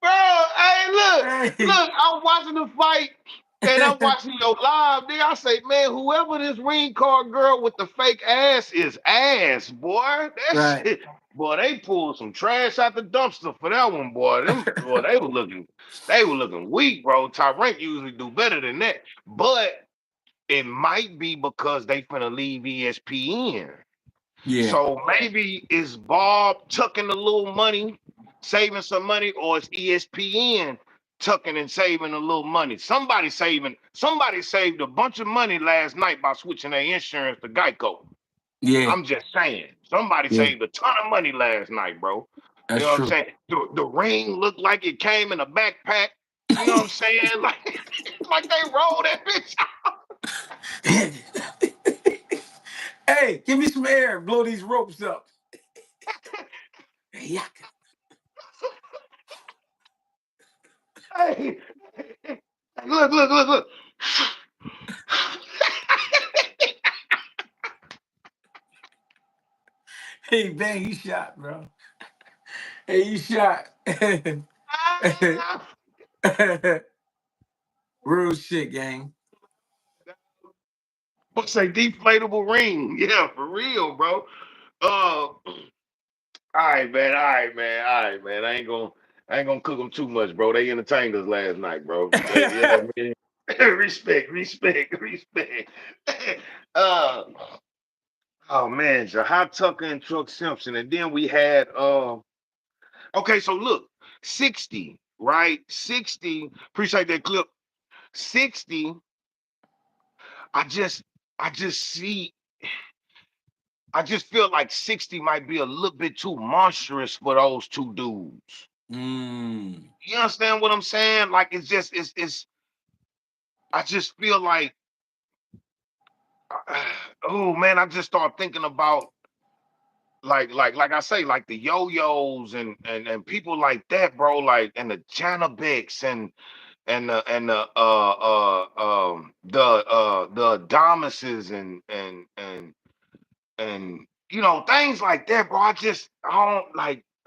Bro, hey, Hey. look, I'm watching the fight and I'm watching your live. There, I say, man, whoever this ring card girl with the fake ass is ass, boy. That Right. shit, boy, they pulled some trash out the dumpster for that one, boy. Them, boy, they were looking weak, bro. Tyrant usually do better than that, but it might be because they finna leave ESPN. Yeah. So maybe is Bob tucking a little money, saving some money, or is ESPN tucking and saving a little money? Somebody saved a bunch of money last night by switching their insurance to Geico. Yeah. I'm just saying. Somebody Yeah. saved a ton of money last night, bro. You That's know what I'm true. saying? The ring looked like it came in a backpack. You know what I'm saying? Like they rolled that bitch Hey, give me some air. Blow these ropes up. Yeah. out. Hey, look. Hey, bang, you shot, bro. Hey, you shot. Real shit, gang. What's a deflatable ring? Yeah, for real, bro. All right, man. I ain't gonna cook them too much, bro. They entertained us last night, bro. You know what I mean? Respect. uh, oh man, Jihad Tucker and Truck Simpson, and then we had okay, so look, 60, right? 60. Appreciate that clip. 60. I just I just see I just feel like 60 might be a little bit too monstrous for those two dudes. Mm. You understand what I'm saying? Like it's I just feel like oh man, I just start thinking about like I say, like the yo-yos and people like that, bro, like and the Janabeks and the Adamises and things like that, bro.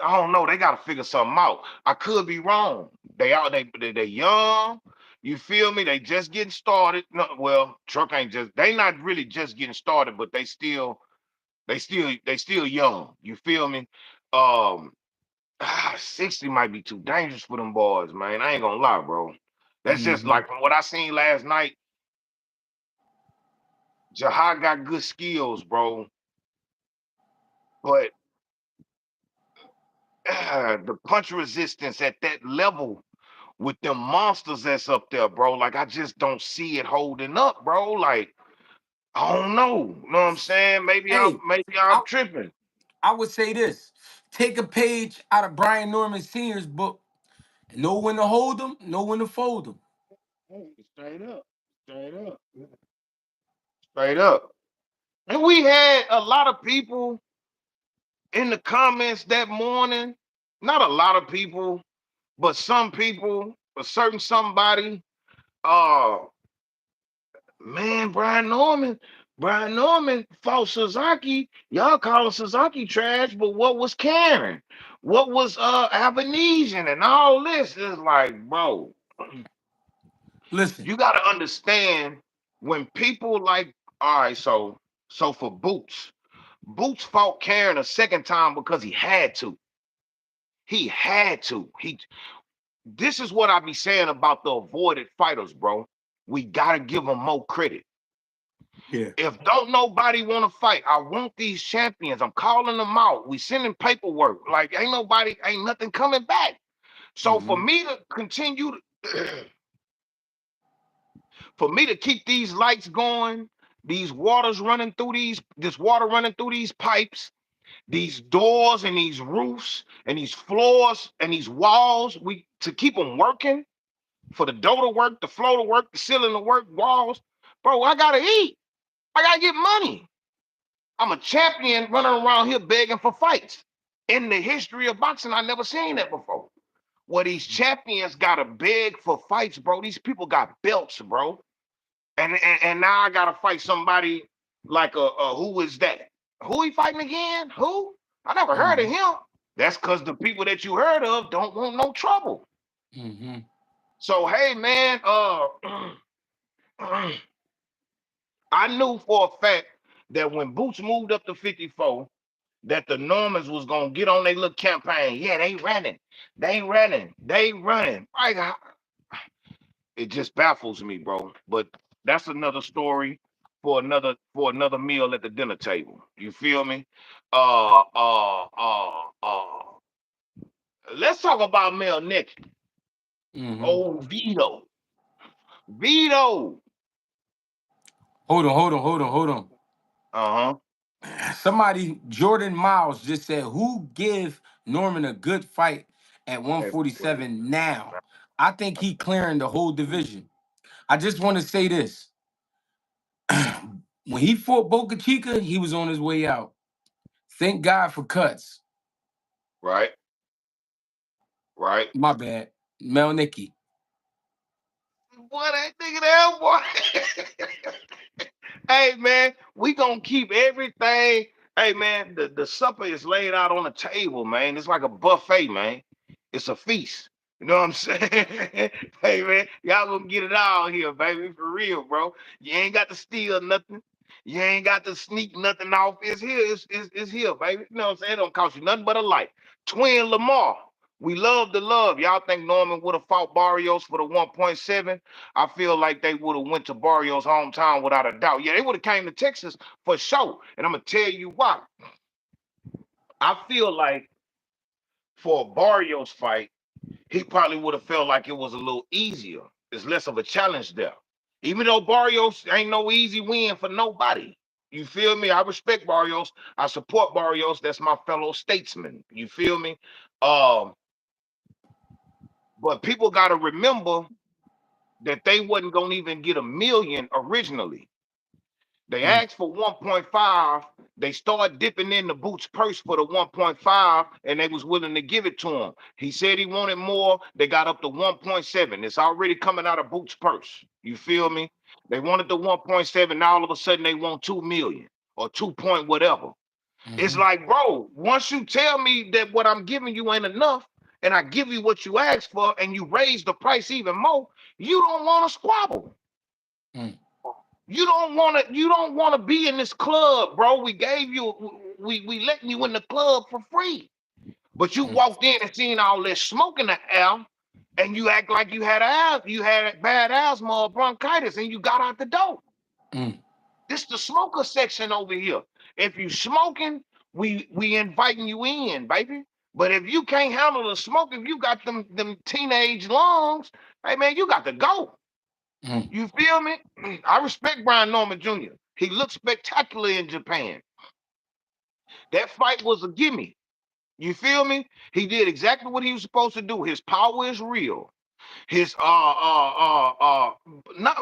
I don't know. They gotta figure something out. I could be wrong. They young. You feel me? They just getting started. No, well, truck ain't just they not really just getting started, but they still young. You feel me? Um 60 might be too dangerous for them boys, man. I ain't gonna lie, bro. That's just Hmm. like from what I seen last night. Jahad got good skills, bro. But the punch resistance at that level with them monsters that's up there, bro. Like I just don't see it holding up, bro. Like I don't know. You know what I'm saying? Hey, Maybe I, I'm tripping. I would say this. Take a page out of Brian Norman Sr.'s book. Know when to hold them, know when to fold them. Hey, straight up. Straight up. Straight up. And we had a lot of people in the comments that morning. Not a lot of people, but some people, a certain somebody, uh, man, Brian Norman fought Sasaki. Y'all calling Sasaki trash, but what was Karen? What was Avanesian and all this? Is like, bro, Listen, you gotta understand when people like, all right, so for Boots fought Karen a second time because he had to. He had to. This is what I be saying about the avoided fighters, bro. We gotta give them more credit. Yeah. If don't nobody want to fight, I want these champions. I'm calling them out. We sending paperwork. Like ain't nothing coming back. So for Mm-hmm. me to continue to, for me to keep these lights going, this water running through these pipes, these doors and these roofs and these floors and these walls, we to keep them working, for the dough to work, the floor to work, the ceiling to work, walls. Bro, I gotta eat. I gotta get money. I'm a champion running around here begging for fights. In the history of boxing, I never seen that before. Where these champions gotta beg for fights, bro. These people got belts, bro. And now I gotta fight somebody like who is that? Who he fighting again? Who? I never heard of Mm-hmm. him. That's because the people that you heard of don't want no trouble. Mm-hmm. So hey man, I knew for a fact that when Boots moved up to 54, that the Normans was gonna get on their little campaign. Yeah, they running. It just baffles me, bro. But that's another story for another meal at the dinner table. You feel me? Uh uh uh uh let's talk about Mel Nikki. Mm-hmm. Oh Vito. Vito. Hold on. Uh-huh. Somebody, Jordan Miles, just said, "Who give Norman a good fight at That's what it 147 now?" I think he clearing the whole is. division. I just want to say this: when he fought Boca Chica, he was on his way out. Thank God for cuts. Right, right. My bad, Mel Nikki. Boy, that nigga there, boy. Hey man, we gonna keep everything. Hey man, the supper is laid out on the table, man. It's like a buffet, man. It's a feast. You know what I'm saying? Hey man, y'all gonna get it all here, baby, for real, bro. You ain't got to steal nothing. You ain't got to sneak nothing off. It's here. It's here, baby. You know what I'm saying? It don't cost you nothing but a life. Twin Lamar. We love the love. Y'all think Norman would have fought Barrios for the 1.7? I feel like they would have went to Barrios' hometown without a doubt. Yeah, they would have came to Texas for sure. And I'm gonna tell you why. I feel like for a Barrios fight, he probably would have felt like it was a little easier. It's less of a challenge there. Even though Barrios ain't no easy win for nobody. You feel me? I respect Barrios. I support Barrios. That's my fellow statesman. You feel me? Um, but people gotta remember that they wasn't gonna even get a million originally. They Mm, asked for 1.5. They started dipping in the Boots purse for the 1.5, and they was willing to give it to him. He said he wanted more. They got up to 1.7. It's already coming out of Boots purse. You feel me? They wanted the 1.7. Now all of a sudden they want 2 million or 2 point whatever. It's mm-hmm, like, bro, once you tell me that what I'm giving you ain't enough, and I give you what you asked for, and you raise the price even more, you don't want to squabble. mm, You don't want to be in this club, bro. We gave you we letting you in the club for free. But you mm, walked in and seen all this smoke in the air, and you act like you had bad asthma or bronchitis, and you got out the door. mm, This the smoker section over here. If you smoking, we inviting you in, baby. But if you can't handle the smoke, if you got them teenage lungs, hey man, you got to go. mm, You feel me? I respect Brian Norman Jr. He looked spectacular in Japan. That fight was a gimme. You feel me? He did exactly what he was supposed to do. His power is real. His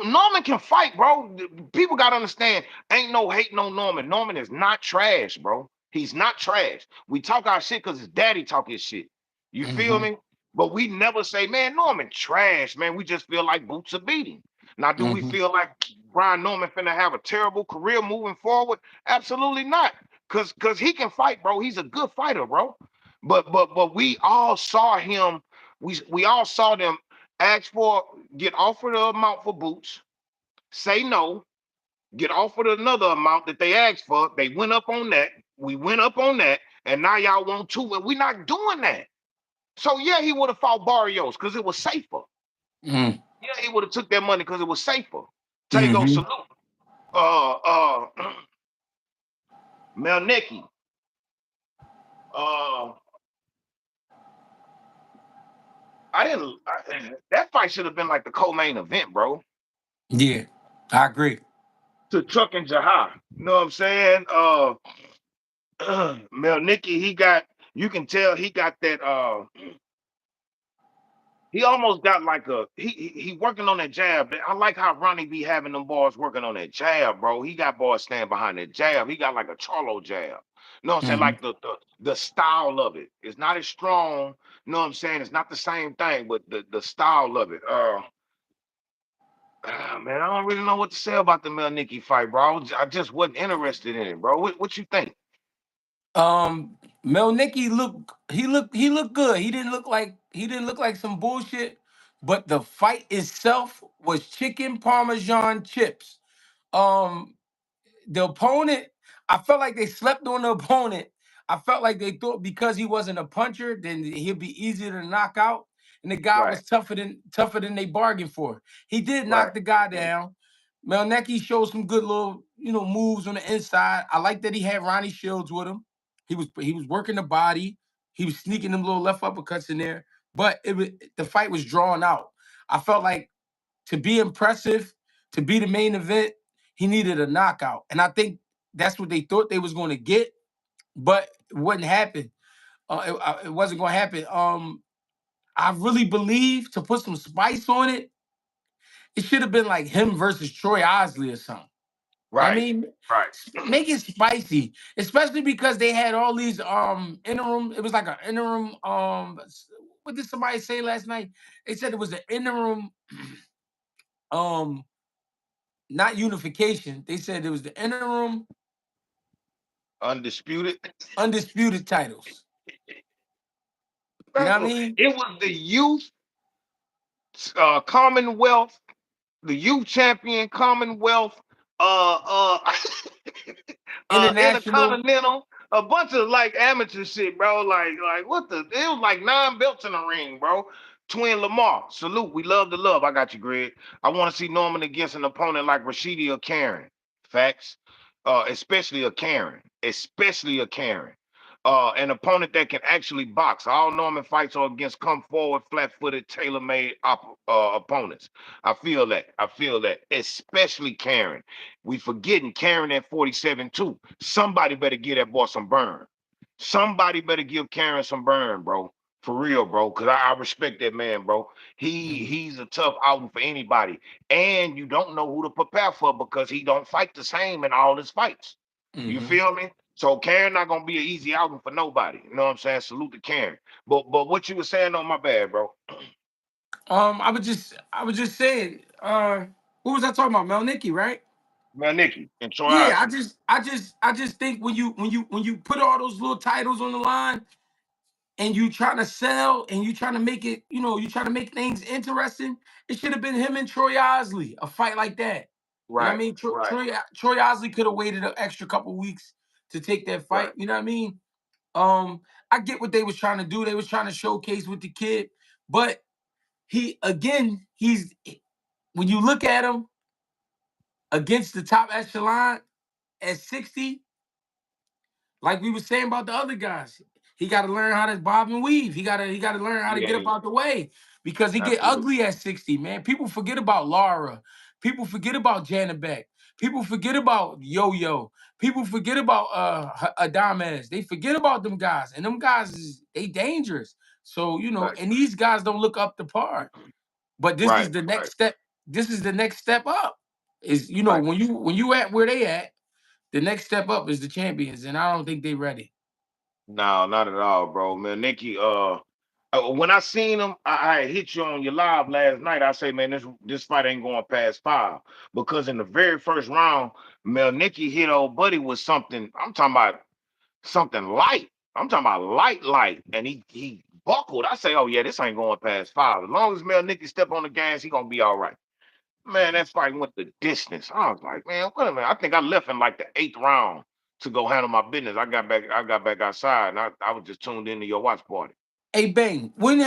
Norman can fight, bro. People gotta understand. Ain't no hate, no Norman. Norman is not trash, bro. He's not trash. We talk our shit because his daddy talk his shit. You feel mm-hmm, me? But we never say, man, Norman trash, man. We just feel like boots are beating. Now, do we mm-hmm, feel like Brian Norman finna have a terrible career moving forward? Absolutely not. Cause he can fight, bro. He's a good fighter, bro. But we all saw him. We all saw them ask for, get offered an amount for boots, say no, get offered another amount that they asked for. They went up on that. We went up on that, and now y'all want two, and we're not doing that. So yeah, he would have fought Barrios because it was safer. Mm. Yeah, he would have took that money because it was safer. Tego Hmm. salute. Uh, uh, Mel Nikki. Uh, I didn't. That fight should have been like the co-main event, bro. Yeah, I agree. To Chuck and Jihad. You know what I'm saying? Mel Nikki, he got. You can tell he got that. He almost got like a he working on that jab. I like how Ronnie be having them boys working on that jab, bro. He got boys standing behind that jab. He got like a Charlo jab. You know what I'm saying? Hmm. Like the style of it. It's not as strong. You know what I'm saying? It's not the same thing, but the style of it. Man, I don't really know what to say about the Mel Nikki fight, bro. I just wasn't interested in it, bro. What you think? Mel Nikki he looked good. He didn't look like some bullshit, but the fight itself was chicken parmesan chips. Um, the opponent, I felt like they slept on the opponent. I felt like they thought because he wasn't a puncher, then he'd be easier to knock out. And the guy Right, was tougher than they bargained for. He did right. knock the guy down. Melnecki showed some good little, moves on the inside. I like that he had Ronnie Shields with him. He was working the body. He was sneaking them little left uppercuts in there. But the fight was drawn out. I felt like to be impressive, to be the main event, he needed a knockout. And I think that's what they thought they was going to get, but it wouldn't happen. It wasn't going to happen. I really believe to put some spice on it, it should have been like him versus Troy Osley or something. I Right, mean, right. make it spicy, especially because they had all these interim. It was like an interim. What did somebody say last night? They said it was an interim. Um, not unification. They said it was the interim Undisputed. undisputed titles. You know what I Bro, mean? it was the youth Commonwealth, the youth champion Commonwealth, uh, International. Intercontinental, a bunch of like amateur shit, bro. Like what the? It was like 9 belts in the ring, bro. Twin Lamar, salute. We love the love. I got you, Greg. I want to see Norman against an opponent like Rashidi or Karen. Facts. Especially a Karen. Especially a Karen. An opponent that can actually box. All Norman fights are against come forward, flat-footed, tailor-made opponents. I feel that. I feel that. Especially Karen. We forgetting Karen at 47 too. Somebody better give that boy some burn. Somebody better give Karen some burn, bro. For real, bro. Cause I respect that man, bro. Hmm. He's a tough outing for anybody. And you don't know who to prepare for because he don't fight the same in all his fights. You Hmm. feel me? So Karen not gonna be an easy outing for nobody. You know what I'm saying? Salute to Karen. But what you were saying on my bad, bro. I was just saying. Who was I talking about? Mel Nikki, right? Man, Nikki and Troy Yeah, I Osley. just, I just, I just think when you put all those little titles on the line and you trying to sell and you trying to make it, you trying to make things interesting, it should have been him and Troy Osley, a fight like that. You know what I Right, mean? right, Troy Osley could have waited an extra couple weeks to take that fight. right. You know what I mean? I get what they was trying to do. They was trying to showcase with the kid, but he's when you look at him against the top echelon at 60, like we were saying about the other guys, he got to learn how to bob and weave. He got to learn how to get up Yeah, out the way because he get absolutely. ugly at 60, man. People forget about Lara. People forget about Janet Beck. People forget about Yo-Yo. People forget about Adames. They forget about them guys. And them guys they dangerous. So, Right, and these guys don't look up to par. But this is right, the right, next step. This is the next step up. Is right. when you at where they at, the next step up is the champions, and I don't think they ready. No, not at all, bro. Man, Nikki, when I seen him, I hit you on your live last night. I say, man, this fight ain't going past 5 because in the very first round, Mel Nikki hit old buddy with something. I'm talking about something light. I'm talking about light, and he buckled. I say, oh yeah, this ain't going past 5. As long as Mel Nikki step on the gas, he gonna be all right. Man, that fight went the distance. I was like, man, wait a minute. I think I left in like the 8th round to go handle my business. I got back outside and I was just tuned into your watch party. Hey Bang, when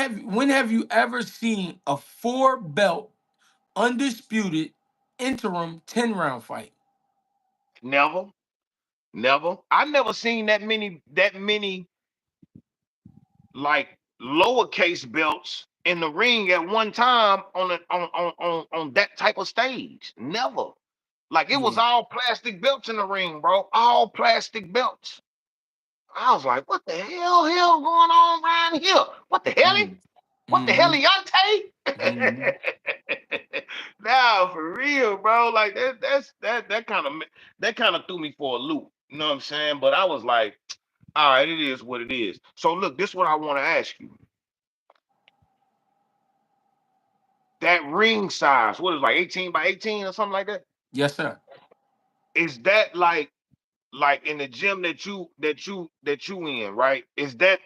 have you ever seen a 4 belt undisputed interim 10 round fight? Never, never. I never seen that many like lowercase belts in the ring at one time on that type of stage. Never. Like it was Yeah. all plastic belts in the ring, bro. All plastic belts. I was like, what the hell going on around here? What the hell? Mm-hmm. What the Mm-hmm. heliante? Mm-hmm. Now for real, bro. Like that kind of threw me for a loop. You know what I'm saying? But I was like, all right, it is what it is. So look, this is what I want to ask you. That ring size, what is it, like 18 by 18 or something like that? Yes, sir. Is that like in the gym that you in, right? Is that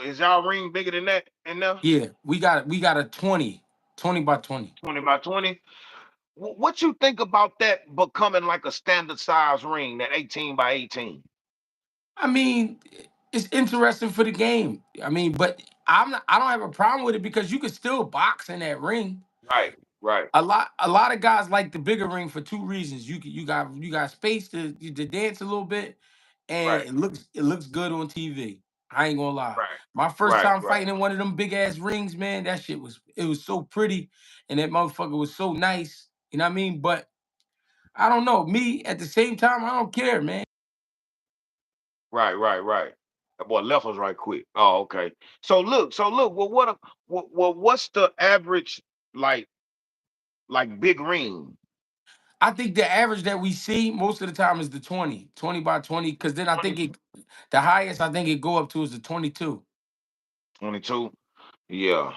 is y'all ring bigger than that in there? Yeah, we got a 20 by 20. 20 by 20? What you think about that becoming like a standard size ring, that 18 by 18? I mean, it's interesting for the game. I mean, but I don't have a problem with it because you could still box in that ring. Right, right, A lot of guys like the bigger ring for two reasons. You got space to dance a little bit, and right, it looks good on TV. I ain't gonna lie. right, My first right, time right, fighting in one of them big ass rings, man, that shit was so pretty, and that motherfucker was so nice. You know what I mean? But I don't know. Me at the same time, I don't care, man. right. That boy left us right quick. Oh, okay. So look. Well, what's the average like big ring? I think the average that we see most of the time is the 20 by 20, because then I think 20, the highest I think it go up to is the 22. 22? Yeah.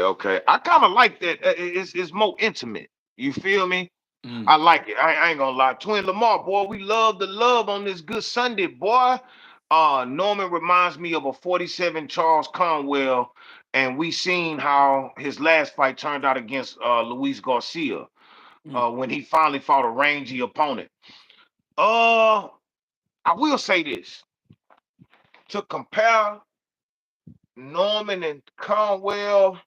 Okay. I kind of like that. It's more intimate. You feel me? I Mm. like it. I ain't gonna lie. Twin Lamar, boy, we love the love on this good Sunday, boy. Norman reminds me of a 47 Charles Conwell, and we seen how his last fight turned out against Luis Garcia Mm. when he finally fought a rangy opponent. Uh, I will say this. To compare Norman and Conwell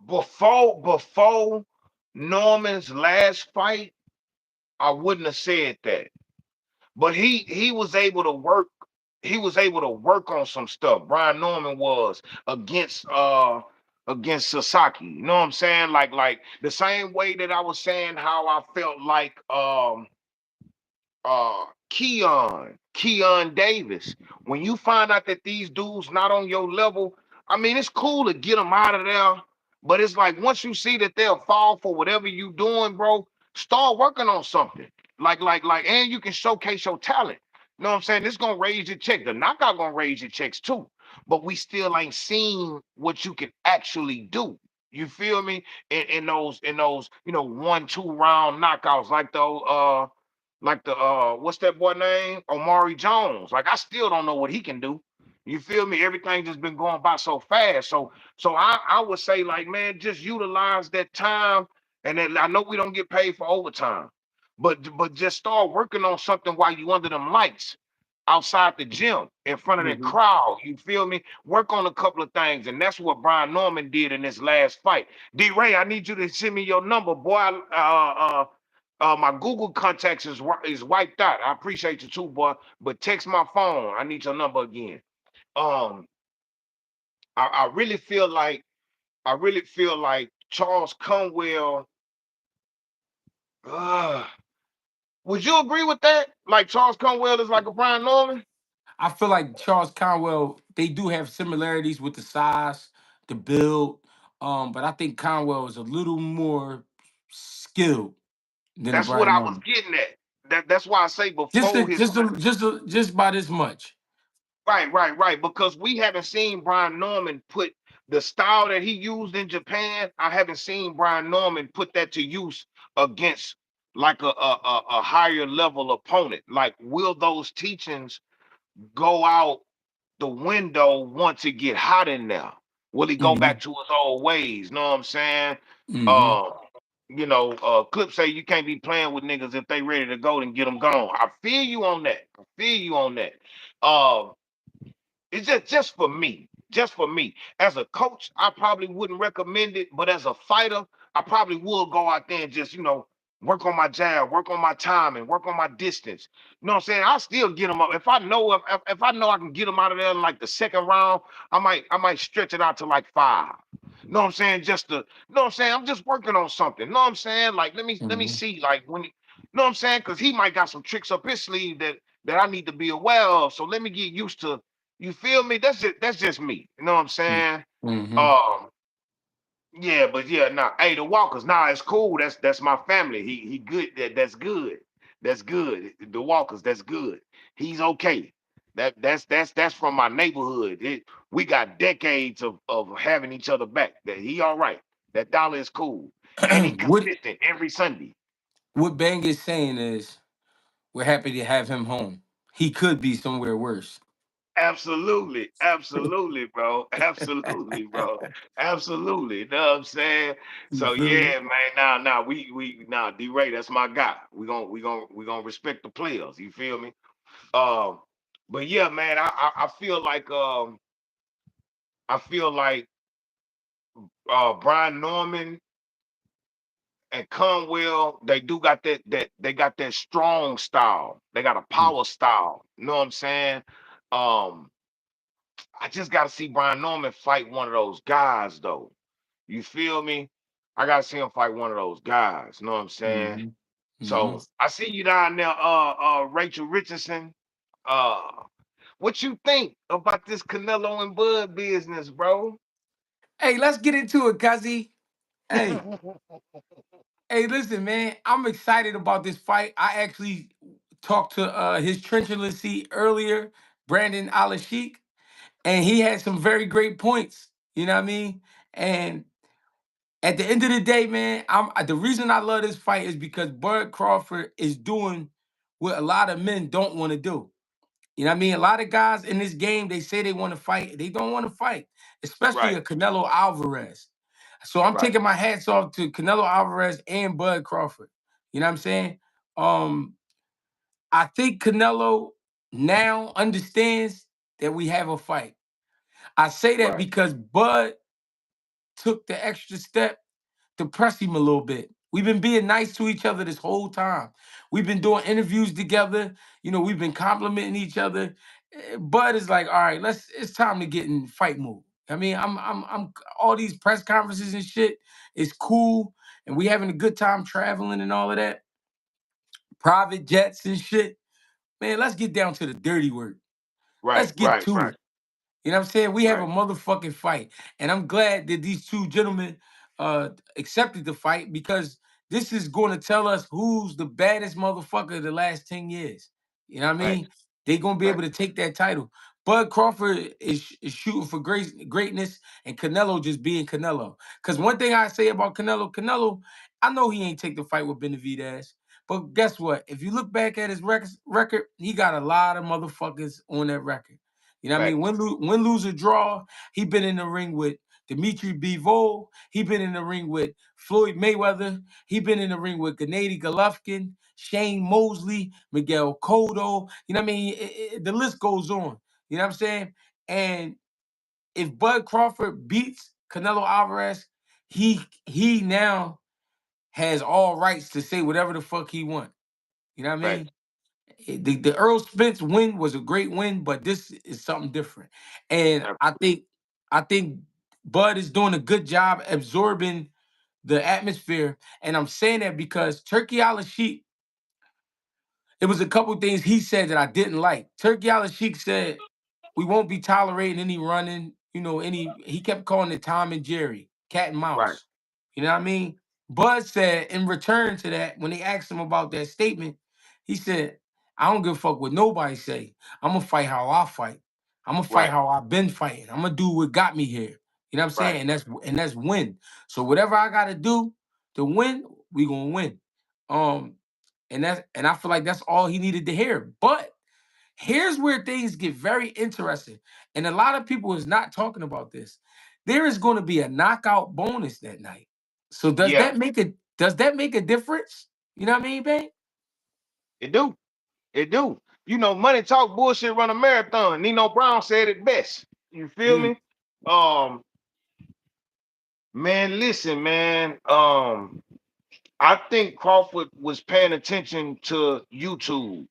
before Norman's last fight, I wouldn't have said that. But he was able to work. He was able to work on some stuff. Brian Norman was against Sasaki. You know what I'm saying? Like the same way that I was saying how I felt like Keon Davis. When you find out that these dudes not on your level, I mean, it's cool to get them out of there, but it's like once you see that they'll fall for whatever you doing, bro, start working on something. And you can showcase your talent. You know what I'm saying? This gonna raise your check. The knockout gonna raise your checks too, but we still ain't seen what you can actually do. You feel me? In those 1-2 round knockouts like the what's that boy name? Omari Jones. Like I still don't know what he can do. You feel me? Everything just been going by so fast. So I would say like man, just utilize that time. And then I know we don't get paid for overtime, but just start working on something while you under them lights outside the gym in front of that Mhm. crowd. You feel me? Work on a couple of things, and that's what Brian Norman did in this last fight. D Ray, I need you to send me your number, boy. My Google contacts is wiped out. I appreciate you too, boy. But text my phone. I need your number again. Um, I really feel like Charles Conwell. Uh, would you agree with that? Like Charles Conwell is like a Brian Norman. I feel like Charles Conwell, they do have similarities with the size, the build, but I think Conwell is a little more skilled than a That's what Brian I was Norman. getting at. That's why I say Just before to, his just to, just to, just by this much. right. Because we haven't seen Brian Norman put the style that he used in Japan. I haven't seen Brian Norman put that to use against like a higher level opponent. Like, will those teachings go out the window once it get hot in there? Will he go Hmm. back to his old ways? Know what I'm saying? Hmm. Uh, Clip say you can't be playing with niggas if they ready to go and get them gone. I feel you on that. I feel you on that. Uh, It's just for me. Just for me. As a coach, I probably wouldn't recommend it, but as a fighter, I probably would go out there and just, work on my jab, work on my timing, work on my distance. You know what I'm saying? I still get them up. If I know I can get them out of there in like the second round, I might stretch it out to like 5. You know what I'm saying? Just to, you know what I'm saying? I'm just working on something. You know what I'm saying? Like let me Mm-hmm. see like you know what I'm saying? Because he might got some tricks up his sleeve that I need to be aware of. So let me get used to, you feel me? That's just me. You know what I'm saying? Mm-hmm. Um, yeah, but yeah, nah. Hey, the Walkers, nah, it's cool. That's my family. He good. That's good. That's good. The Walkers, that's good. He's okay. That's from my neighborhood. We got decades of having each other back. That he all right. That dollar is cool. And he what consistent every Sunday. what Bang is saying is we're happy to have him home. He could be somewhere worse. Absolutely, absolutely, bro. Absolutely, bro. Absolutely. You know what I'm saying? You So feel me? yeah, man. Now we now D-Ray, that's my guy. We gonna respect the players. You feel me? Um, but yeah, man, I feel like Brian Norman and Conwell, they do got that strong style. They got a power style. You know what I'm saying? Um, I just got to see Brian Norman fight one of those guys, though. You feel me? I got to see him fight one of those guys. You know what I'm saying? Mm-hmm. Mm-hmm. So I see you down there, Rachel Richardson. Uh, what you think about this Canelo and Bud business, bro? Hey, let's get into it, Cuzzy. Hey, hey, listen, man. I'm excited about this fight. I actually talked to his trenchantly earlier, Brandon Alashik, and he had some very great points. You know what I mean? And at the end of the day, man, the reason I love this fight is because Bud Crawford is doing what a lot of men don't want to do. You know what I mean? A lot of guys in this game, they say they want to fight. They don't want to fight, especially Right, a Canelo Alvarez. So I'm right, taking my hats off to Canelo Alvarez and Bud Crawford. You know what I'm saying? Um, I think Canelo now understands that we have a fight. I say that right, because Bud took the extra step to press him a little bit. We've been being nice to each other this whole time. We've been doing interviews together. You know, we've been complimenting each other. Bud is like, all right, it's time to get in fight mode. I mean, I'm all these press conferences and shit is cool, and we having a good time traveling and all of that. Private jets and shit. Man, let's get down to the dirty work. right, Let's get right, to right, it. You know what I'm saying? We have a right, motherfucking fight. And I'm glad that these two gentlemen accepted the fight because this is going to tell us who's the baddest motherfucker of the last 10 years. You know what I right, mean? They're going to be right, able to take that title. Bud Crawford is shooting for greatness and Canelo just being Canelo. Because one thing I say about Canelo, I know he ain't take the fight with Benavidez. But guess what? If you look back at his record, he got a lot of motherfuckers on that record. You know what I mean? facts. Win, lose, or draw, he been in the ring with Dimitri Bivol. He been in the ring with Floyd Mayweather. He been in the ring with Gennady Golovkin, Shane Mosley, Miguel Cotto. You know what I mean? The list goes on. You know what I'm saying? And if Bud Crawford beats Canelo Alvarez, he now has all rights to say whatever the fuck he want. You know what I Facts. mean? The Earl Spence win was a great win, but this is something different. And I think Bud is doing a good job absorbing the atmosphere. And I'm saying that because Turkey Al Sheik, it was a couple things he said that I didn't like. Turkey Al Sheik said we won't be tolerating any running, he kept calling it Tom and Jerry, cat and Right, mouse. You know what I mean? Bud said in return to that, when they asked him about that statement, he said, I don't give a fuck what nobody say. I'm gonna fight how I fight. I'm gonna fight right, how I've been fighting. I'm gonna do what got me here. You know what I'm right. saying? And that's win. So whatever I gotta do to win, we gonna win. Um, and I feel like that's all he needed to hear. But here's where things get very interesting. And a lot of people is not talking about this. There is going to be a knockout bonus that night. So Yeah, does that make a difference? You know what I mean, babe? it do. It do. Money talk, bullshit run a marathon. Nino Brown said it best. You feel Mm, me? Um, man, listen, man. I think Crawford was paying attention to YouTube.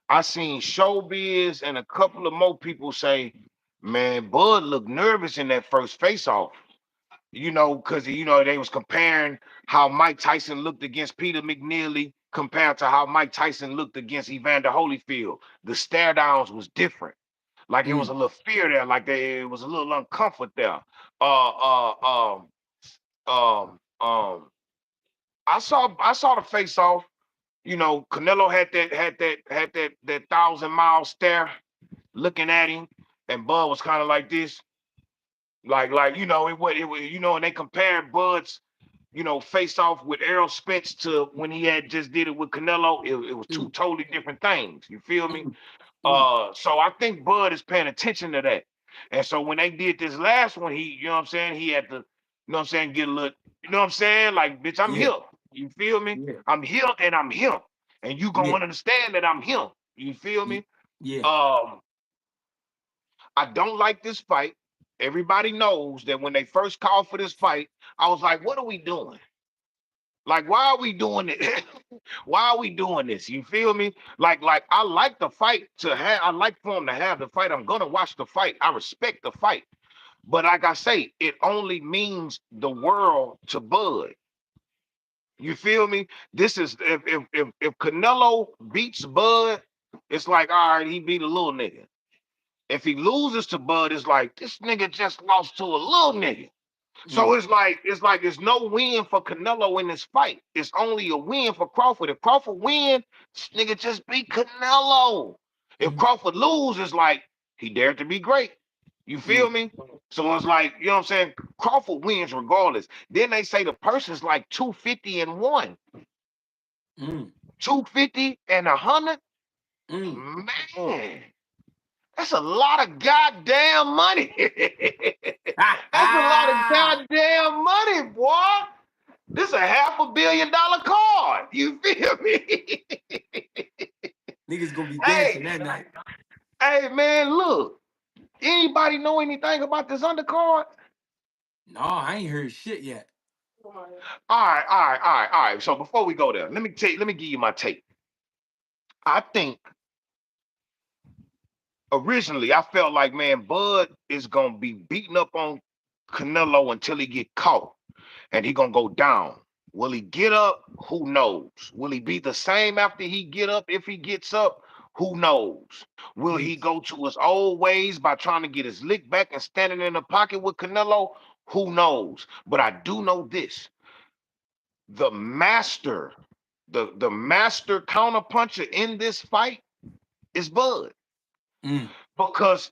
I seen Showbiz and a couple of more people say, man, Bud looked nervous in that first face off. Because they was comparing how Mike Tyson looked against Peter McNeely compared to how Mike Tyson looked against Evander Holyfield. The stare downs was different. Like it was mm, a little fear there, like it was a little uncomfort there. Uh, uh, um, I saw the face off. Canelo had that 1,000 mile stare looking at him, and Bud was kind of like this, like and they compared Bud's face off with Errol Spence to when he had just did it with Canelo. It was two mm, totally different things. You feel me? mm, mm. So I think Bud is paying attention to that. And so when they did this last one, he had to, get a little, like, bitch, I'm Yeah, here. You feel me? yeah, I'm here and I'm him. And you gonna yeah, understand that I'm him. You feel yeah, me? yeah. Um, I don't like this fight. Everybody knows that when they first called for this fight, I was like, what are we doing? Like, why are we doing it? Why are we doing this? You feel me? Like I like the fight to have. I like for him to have the fight. I'm gonna watch the fight. I respect the fight. But like I say, it only means the world to Bud. You feel me? This is if Canelo beats Bud, it's like, all right, he beat a little nigga. If he loses to Bud, it's like this nigga just lost to a little nigga. So Mm, it's like it's no win for Canelo in this fight. It's only a win for Crawford. If Crawford win, this nigga just beat Canelo. If mm, Crawford lose, it's like he dared to be great. You feel mm, me? So it's like, you know what I'm saying? Crawford wins regardless. Then they say the person's like 250 and one, mm, 250 and 100. mm. Man, that's a lot of goddamn money. Ha That's a lot of ha! goddamn money, boy. This a $500 million card. You feel me? Niggas gonna be dancing Hey, that night. hey, man, look. Anybody know anything about this undercard? No, I ain't heard shit yet. All right. So before we go there, let me give you my take. I think originally I felt like, man, Bud is gonna be beating up on Canelo until he get caught. And he gonna go down. Will he get up? Who knows? Will he be the same after he get up? If he gets up, who knows? Will Mm, he go to his old ways by trying to get his lick back and standing in the pocket with Canelo? Who knows? But I do know this: the master, the master counterpuncher in this fight is Bud, mm, because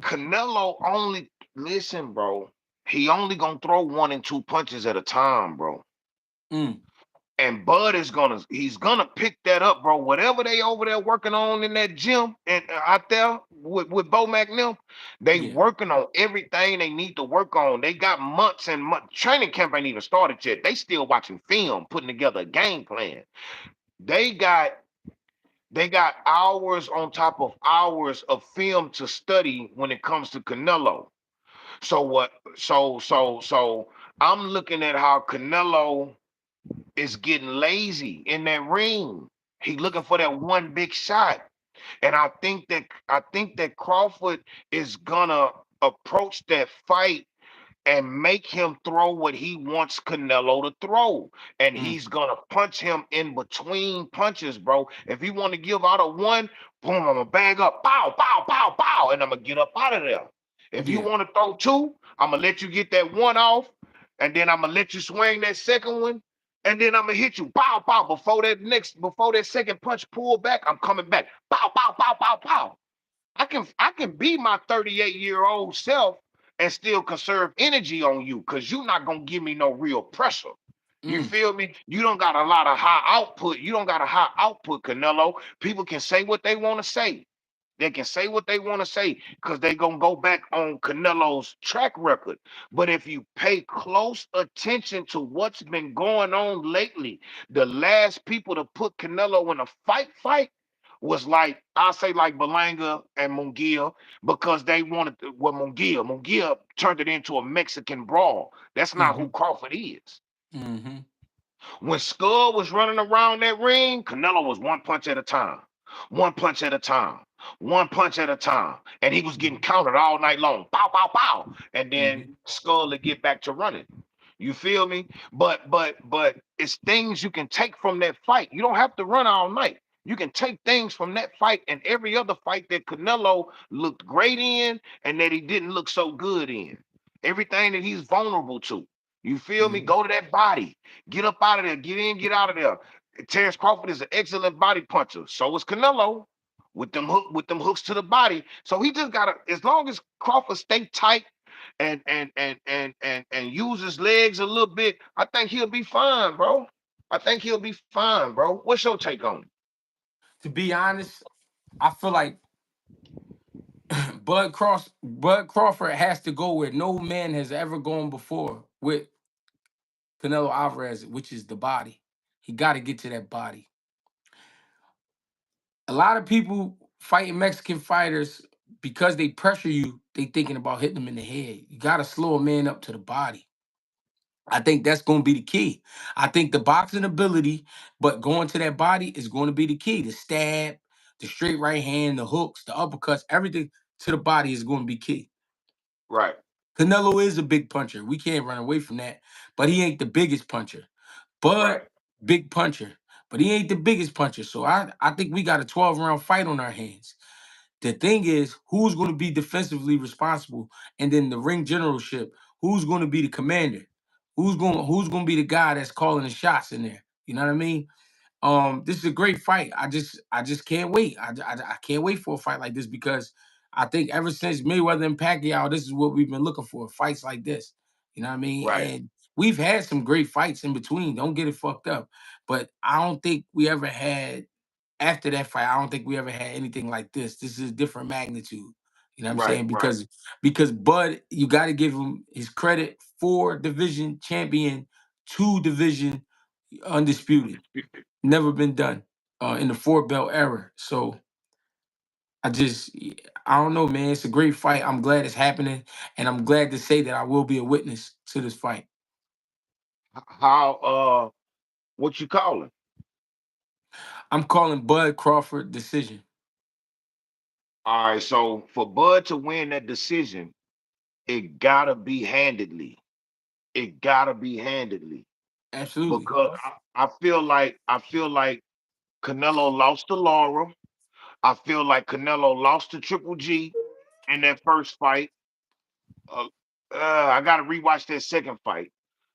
Canelo only listen, bro. He only gonna throw one and two punches at a time, bro. mm. And Bud he's gonna pick that up, bro. Whatever they over there working on in that gym and out there with Bo McNeil, they Yeah. working on everything they need to work on. They got months and months. Training camp ain't even started yet. They still watching film, putting together a game plan. They got they got hours on top of hours of film to study when it comes to Canelo. So what? So I'm looking at how Canelo is getting lazy in that ring. He looking for that one big shot. And I think that Crawford is gonna approach that fight and make him throw what he wants Canelo to throw. And Mm, he's gonna punch him in between punches, bro. If he want to give out a one, boom, I'm gonna bag up, pow, pow, pow, pow, and I'm gonna get up out of there. If you yeah. want to throw two, I'm gonna let you get that one off, and then I'm gonna let you swing that second one, and then I'm gonna hit you, pow, pow, before that second punch pull back, I'm coming back, pow, pow, pow, pow, pow. I can be my 38-year-old self and still conserve energy on you, because you're not gonna give me no real pressure. You Mm, feel me? You don't got a lot of high output. You don't got a high output, Canelo. People can say what they want to say. They can say what they want to say because they gonna go back on Canelo's track record. But if you pay close attention to what's been going on lately, the last people to put Canelo in a fight was like, I say like Belanga and Munguia, because they wanted Munguia turned it into a Mexican brawl. That's not who Mm-hmm. Crawford is. Mm-hmm. When Skull was running around that ring, Canelo was one punch at a time, one punch at a time, one punch at a time, and he was getting countered all night long. Pow, pow, pow, and then Mm-hmm. Skull would get back to running. You feel me? But it's things you can take from that fight. You don't have to run all night. You can take things from that fight and every other fight that Canelo looked great in and that he didn't look so good in. Everything that he's vulnerable to. You feel me? Mm-hmm. Go to that body. Get up out of there. Get in, get out of there. Terrence Crawford is an excellent body puncher. So is Canelo with them hooks to the body. So he just gotta, as long as Crawford stay tight and use his legs a little bit, I think he'll be fine, bro. I think he'll be fine, bro. What's your take on it? To be honest, I feel like Bud Crawford has to go where no man has ever gone before with Canelo Alvarez, which is the body. He got to get to that body. A lot of people fighting Mexican fighters because they pressure you. They thinking about hitting them in the head. You got to slow a man up to the body. I think that's going to be the key. I think the boxing ability, but going to that body is going to be the key. The stab, the straight right hand, the hooks, the uppercuts, everything to the body is going to be key. Right, Canelo is a big puncher. We can't run away from that. But he ain't the biggest puncher. right, But big puncher. But he ain't the biggest puncher. So I think we got a 12-round fight on our hands. The thing is, who's going to be defensively responsible? And then the ring generalship, who's going to be the commander? Who's going to be the guy that's calling the shots in there? You know what I mean? This is a great fight. I just can't wait. I can't wait for a fight like this because I think ever since Mayweather and Pacquiao, this is what we've been looking for. Fights like this. You know what I mean? right, And we've had some great fights in between. Don't get it fucked up. But I don't think we ever had after that fight, I don't think we ever had anything like this. This is a different magnitude. You know what I'm right, saying? right. Because Bud, you got to give him his credit, 4 division champion, 2 division undisputed. Never been done in the 4 belt era. So I just I don't know, man. It's a great fight. I'm glad it's happening, and I'm glad to say that I will be a witness to this fight. How what you calling? I'm calling Bud Crawford decision. All right, so for Bud to win that decision, it gotta be handedly. It gotta be handedly. Absolutely. Because I feel like Canelo lost to Laura. I feel like Canelo lost to Triple G in that first fight. Uh, I got to rewatch that second fight,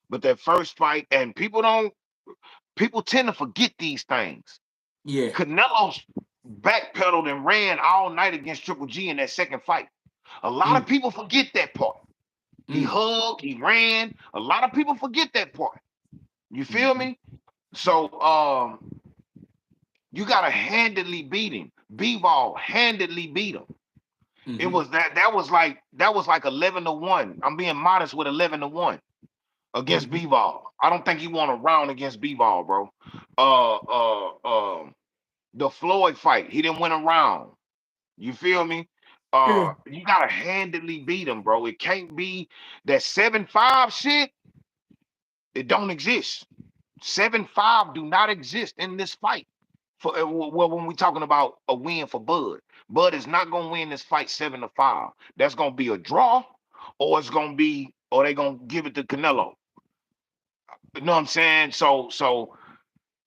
but that first fight, and people tend to forget these things. Yeah. Canelo backpedaled and ran all night against Triple G in that second fight. A lot of Mm, people forget that part. He mm, hugged, he ran. A lot of people forget that part. You feel mhm, me? So you gotta handedly beat him. B-ball handedly beat him. It mhm, was that was like 11-1. I'm being modest with 11-1 against mhm, B-ball. I don't think he won a round against B-ball, bro. Uh uh uh the Floyd fight, he didn't win a round. You feel me? yeah. You gotta handedly beat him, bro. It can't be that 7-5 shit. It don't exist. 7-5 do not exist in this fight. For well, when we're talking about a win for Bud, Bud is not gonna win this fight 7-5. That's gonna be a draw, or they gonna give it to Canelo. You know what I'm saying? So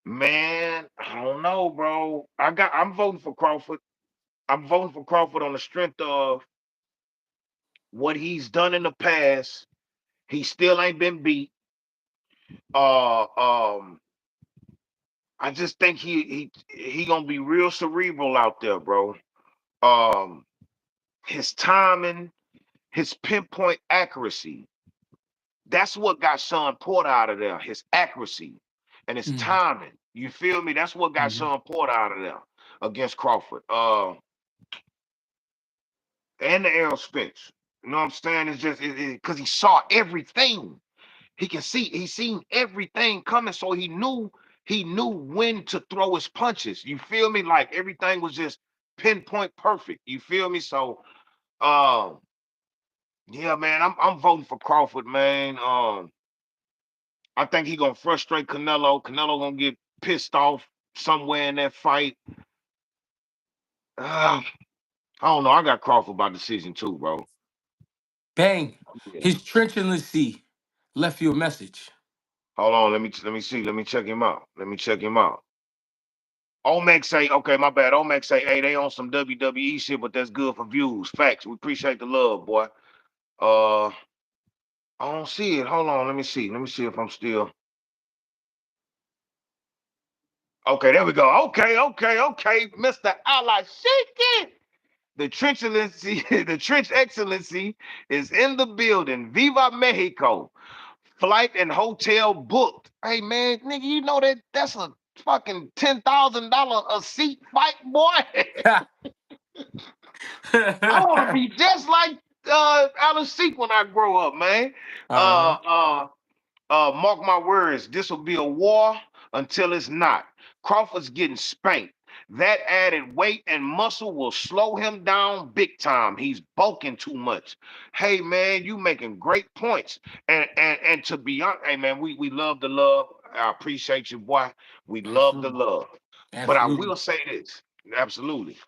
man, I don't know, bro. I'm voting for Crawford. I'm voting for Crawford on the strength of what he's done in the past. He still ain't been beat. Uh, um, I just think he gonna be real cerebral out there, bro. Um, his timing, his pinpoint accuracy. That's what got Sean Porter out of there. His accuracy and his Mhm, timing. You feel me? That's what got mhm, Sean Porter out of there against Crawford. And the Errol Spence. You know what I'm saying? It's just because he saw everything. He can see, he seen everything coming, so he knew He knew when to throw his punches. You feel me? Like everything was just pinpoint perfect. You feel me? So, um, yeah, man, I'm voting for Crawford, man. I think he gonna frustrate Canelo. Canelo gonna get pissed off somewhere in that fight. Uh, I don't know. I got Crawford by decision too, bro. Bang. Yeah. His trenchlessly left you a message. Hold on. Let me see. Let me check him out. Let me check him out. Omex say, okay, my bad. Omex say, hey, they on some WWE shit, but that's good for views. Facts. We appreciate the love, boy. Uh, I don't see it. Hold on. Let me see. Let me see if I'm still. Okay, there we go. Okay, okay, okay. Mr. Alashiki. The trench excellency, the trench excellency is in the building. Viva Mexico. Flight and hotel booked. Hey man, nigga, you know that's a fucking $10,000 a seat fight, boy. I want to be just like Alice Seek when I grow up, man. uh-huh. Uh, uh, Mark my words, this will be a war until it's not. Crawford's getting spanked. That added weight and muscle will slow him down big time. He's bulking too much. Hey man, you making great points. And to be honest, hey man, we love the love. I appreciate you, boy. We love the Absolutely. love. But I Absolutely. will say this. Absolutely.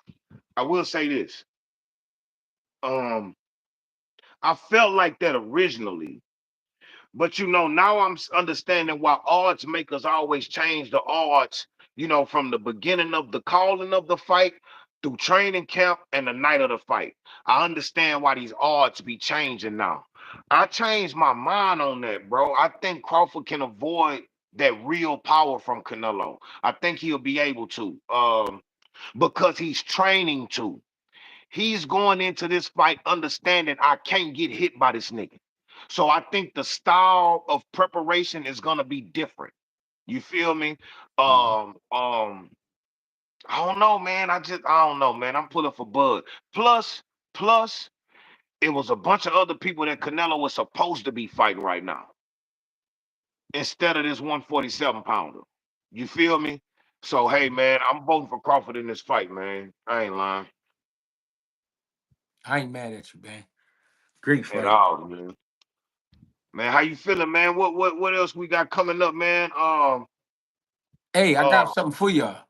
I will say this. Um, I felt like that originally. But now I'm understanding why odds makers always change the odds, from the beginning of the calling of the fight through training camp and the night of the fight. I understand why these odds be changing now. I changed my mind on that, bro. I think Crawford can avoid that real power from Canelo. I think he'll be able to, because he's training to. He's going into this fight understanding I can't get hit by this nigga. So I think the style of preparation is gonna be different. You feel me? Mhm. I don't know, man. I don't know, man. I'm pulling for Bud. Plus, it was a bunch of other people that Canelo was supposed to be fighting right now instead of this 147 pounder. You feel me? So hey, man, I'm voting for Crawford in this fight, man. I ain't lying I ain't mad at you, man. Great at fight. all, man. Man, how you feeling, man? What else we got coming up, man? Hey, I got Uh, something for y'all.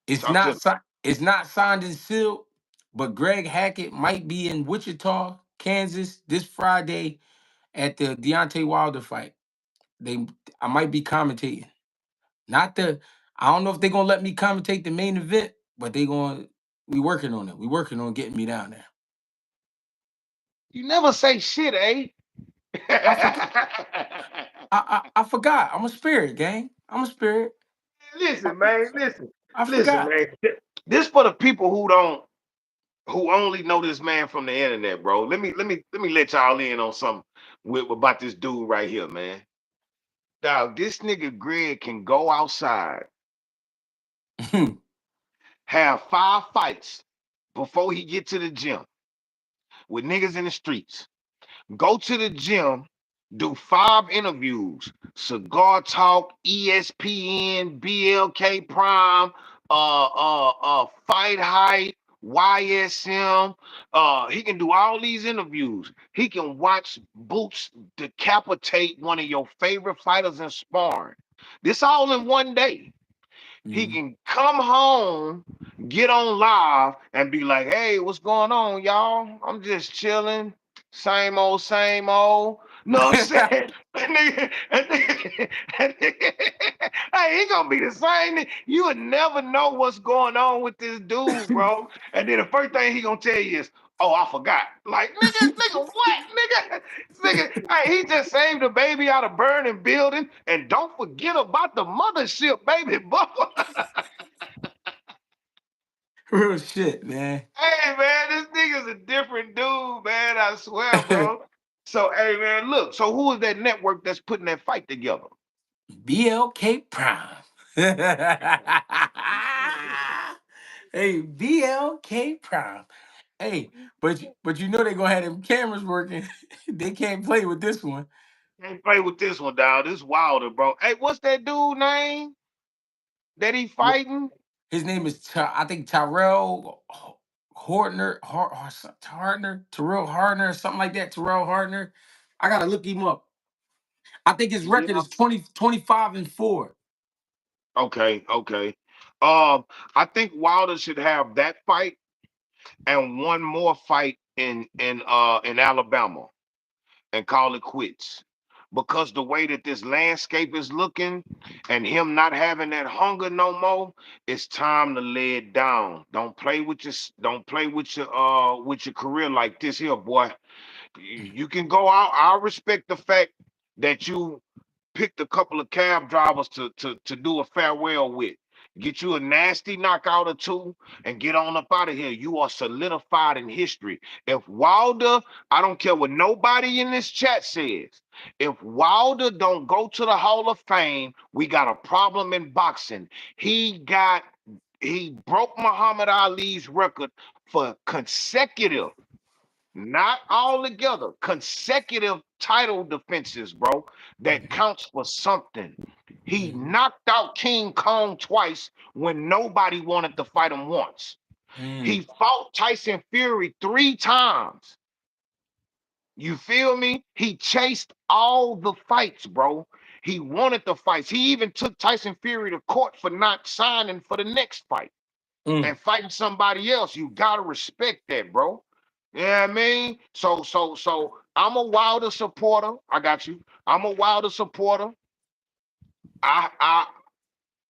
It's talk to not me. it's not signed and sealed, but Greg Hackett might be in Wichita, Kansas this Friday at the Deontay Wilder fight. They I might be commentating. Not the I don't know if they're gonna let me commentate the main event, but we working on it. We working on getting me down there. You never say shit, eh? I forgot I forgot. I'm a spirit, gang. I'm a spirit. I, Listen, man. I Listen, forgot. man. This for the people who only know this man from the internet, bro. Let me let y'all in on something about this dude right here, man. Dog, this nigga Greg can go outside, have 5 fights before he get to the gym with niggas in the streets. Go to the gym, do 5 interviews, Cigar Talk, ESPN, BLK Prime, Fight Hype, YSM. He can do all these interviews. He can watch Boots decapitate one of your favorite fighters in sparring. This all in one day. He Mhm. can come home, get on live, and be like, "Hey, what's going on, y'all? I'm just chilling. Same old, same old." No, I'm saying, hey, he gonna be the same. You would never know what's going on with this dude, bro. And then the first thing he gonna tell you is, "Oh, I forgot." Like, nigga, what, nigga? Hey, he just saved a baby out of burning building, and don't forget about the mothership, baby boy. Real shit, man. Hey man, this nigga's a different dude, man. I swear, bro. So, hey man, look. So, who is that network that's putting that fight together? BLK Prime. Hey, BLK Prime. Hey, but you know they gonna have them cameras working. They can't play with this one. Can't play with this one, dog. This Wilder, bro. Hey, what's that dude name that he fighting? His name is I think Tyrell Terrell Hardner, something like that. Terrell Hardner. I gotta look him up. I think his record Yeah. is 25-4. Okay, okay. Um, I think Wilder should have that fight and one more fight in Alabama and call it quits. Because the way that this landscape is looking and him not having that hunger no more, it's time to lay it down. Don't play with your career like this here, boy. You can go out. I respect the fact that you picked a couple of cab drivers to do a farewell with. Get you a nasty knockout or two and get on up out of here. You are solidified in history. If Wilder, I don't care what nobody in this chat says, if Wilder don't go to the Hall of Fame, we got a problem in boxing. He broke Muhammad Ali's record for consecutive, not all together, consecutive title defenses, bro. That counts for something. He Mhm. knocked out King Kong twice when nobody wanted to fight him once. Mm. He fought Tyson Fury 3 times. You feel me? He chased all the fights, bro. He wanted the fights. He even took Tyson Fury to court for not signing for the next fight Mm. and fighting somebody else. You gotta respect that, bro. You know what I mean? So I'm a Wilder supporter. I got you. I'm a Wilder supporter. I I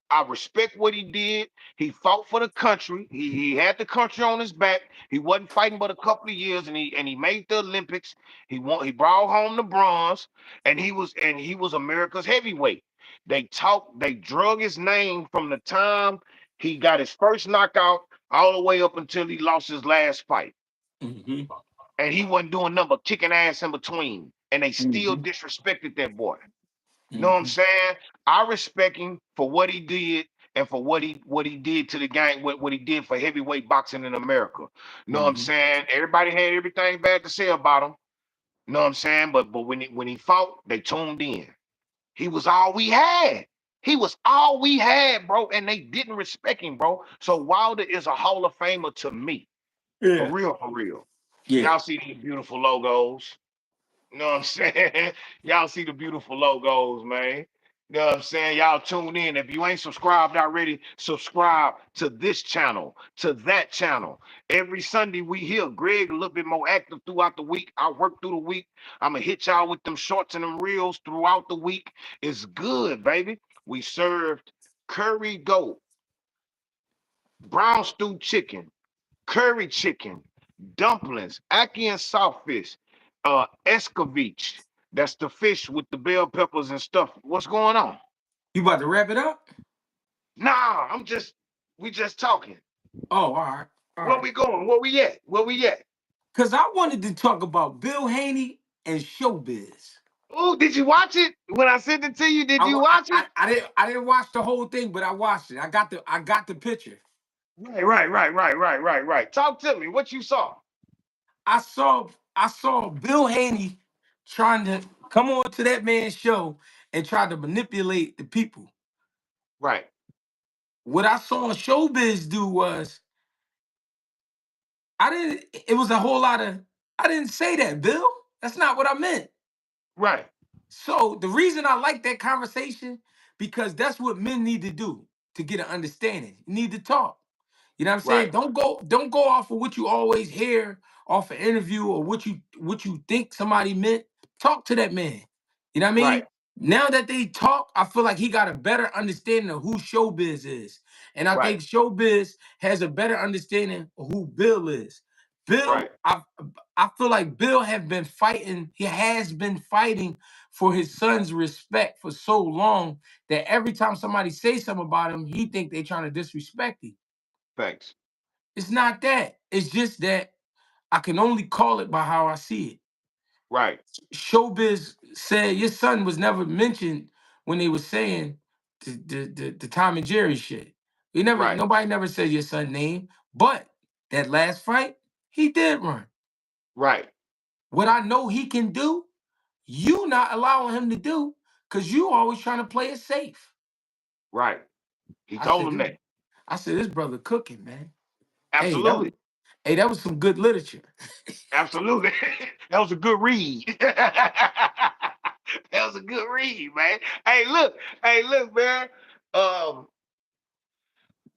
I respect what he did. He fought for the country. He had the country on his back. He wasn't fighting but a couple of years, and he made the Olympics. He brought home the bronze, and he was America's heavyweight. They drug his name from the time he got his first knockout all the way up until he lost his last fight. Mhm. And he wasn't doing nothing but kicking ass in between. And they still Mhm. disrespected that boy. Know what I'm Mhm. saying? I respect him for what he did and for what he did to the game, what he did for heavyweight boxing in America. Know what I'm Mhm. saying? Everybody had everything bad to say about him. Know what I'm saying? But when he fought, they tuned in. He was all we had. He was all we had, bro, and they didn't respect him, bro. So Wilder is a Hall of Famer to me. For Yeah. real, for real. Yeah. Y'all see these beautiful logos. You know what I'm saying? Y'all see the beautiful logos, man. You know what I'm saying? Y'all tune in. If you ain't subscribed already, subscribe to this channel, to that channel. Every Sunday we here. Greg a little bit more active throughout the week. I work through the week. I'ma hit y'all with them shorts and them reels throughout the week. It's good, baby. We served curry goat, brown stew chicken, curry chicken, dumplings, ackee and saltfish, escovitch. That's the fish with the bell peppers and stuff. What's going on? You about to wrap it up? Nah, we just talking. Oh, all right. All Where right. we going? Where we at? Where we at? Because I wanted to talk about Bill Haney and Showbiz. Oh, did you watch it? When I sent it to you, did I, you wa- watch it? I didn't watch the whole thing, but I watched it. I got the picture. Right. Talk to me. What you saw? I saw Bill Haney trying to come on to that man's show and try to manipulate the people. Right, What I saw Showbiz do was I didn't. It was a whole lot of. I didn't say that, Bill. That's not what I meant. right, So the reason I like that conversation because that's what men need to do to get an understanding. You need to talk. You know what I'm saying? right, Don't go off of what you always hear off an interview or what you think somebody meant. Talk to that man. You know what I right, mean? Now that they talk, I feel like he got a better understanding of who Showbiz is. And I right, think Showbiz has a better understanding of who Bill is. right, Bill, I feel like Bill have been fighting, he has been fighting for his son's respect for so long that every time somebody says something about him, he think they trying to disrespect him. thanks. It's not that. It's just that I can only call it by how I see it. Right, Showbiz said your son was never mentioned when they were saying the Tom and Jerry shit. right, Nobody never said your son name, but that last fight, he did run. right, What I know he can do, you not allowing him to do because you always trying to play it safe. Right. He I told said, him that. I said, this brother cooking, man. Hey, Absolutely. that was some good literature. Absolutely. That was a good read. That was a good read, man. Hey, look, man. Um,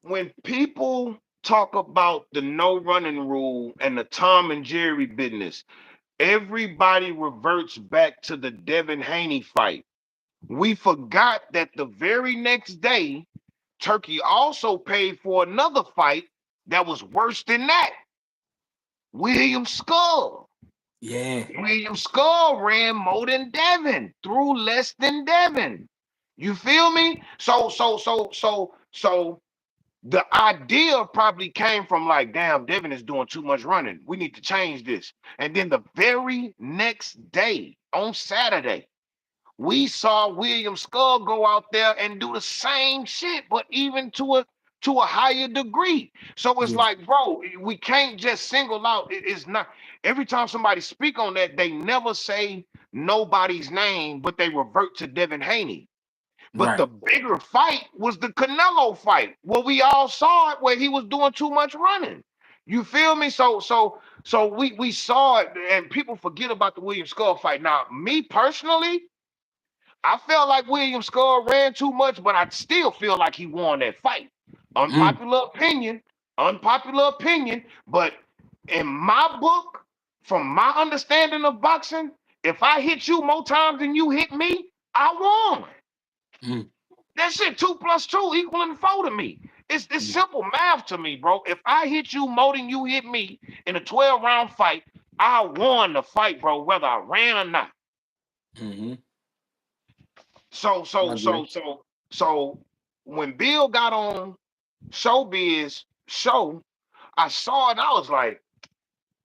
when people talk about the no running rule and the Tom and Jerry business, everybody reverts back to the Devin Haney fight. We forgot that the very next day, Turkey also paid for another fight that was worse than that. William Skull. Yeah. William Skull ran more than Devin, threw less than Devin. You feel me? So the idea probably came from like, damn, Devin is doing too much running. We need to change this. And then the very next day, on Saturday, we saw William Skull go out there and do the same shit, but even to a higher degree. So it's Yeah. like, bro, we can't just single out. It's not every time somebody speak on that, they never say nobody's name, but they revert to Devin Haney. But Right. the bigger fight was the Canelo fight, where we all saw it, where he was doing too much running. You feel me? So we saw it, and people forget about the William Skull fight. Now, me personally, I felt like William Skull ran too much, but I still feel like he won that fight. Mm, Unpopular opinion, unpopular opinion, but in my book, from my understanding of boxing, if I hit you more times than you hit me, I won. mm, That shit 2 + 2 equaling 4 to me. It's mm, simple math to me, bro. If I hit you more than you hit me in a 12-round fight, I won the fight, bro, whether I ran or not. mm-hmm. So I so agree. so so so when Bill got on Showbiz show, I saw it. I was like,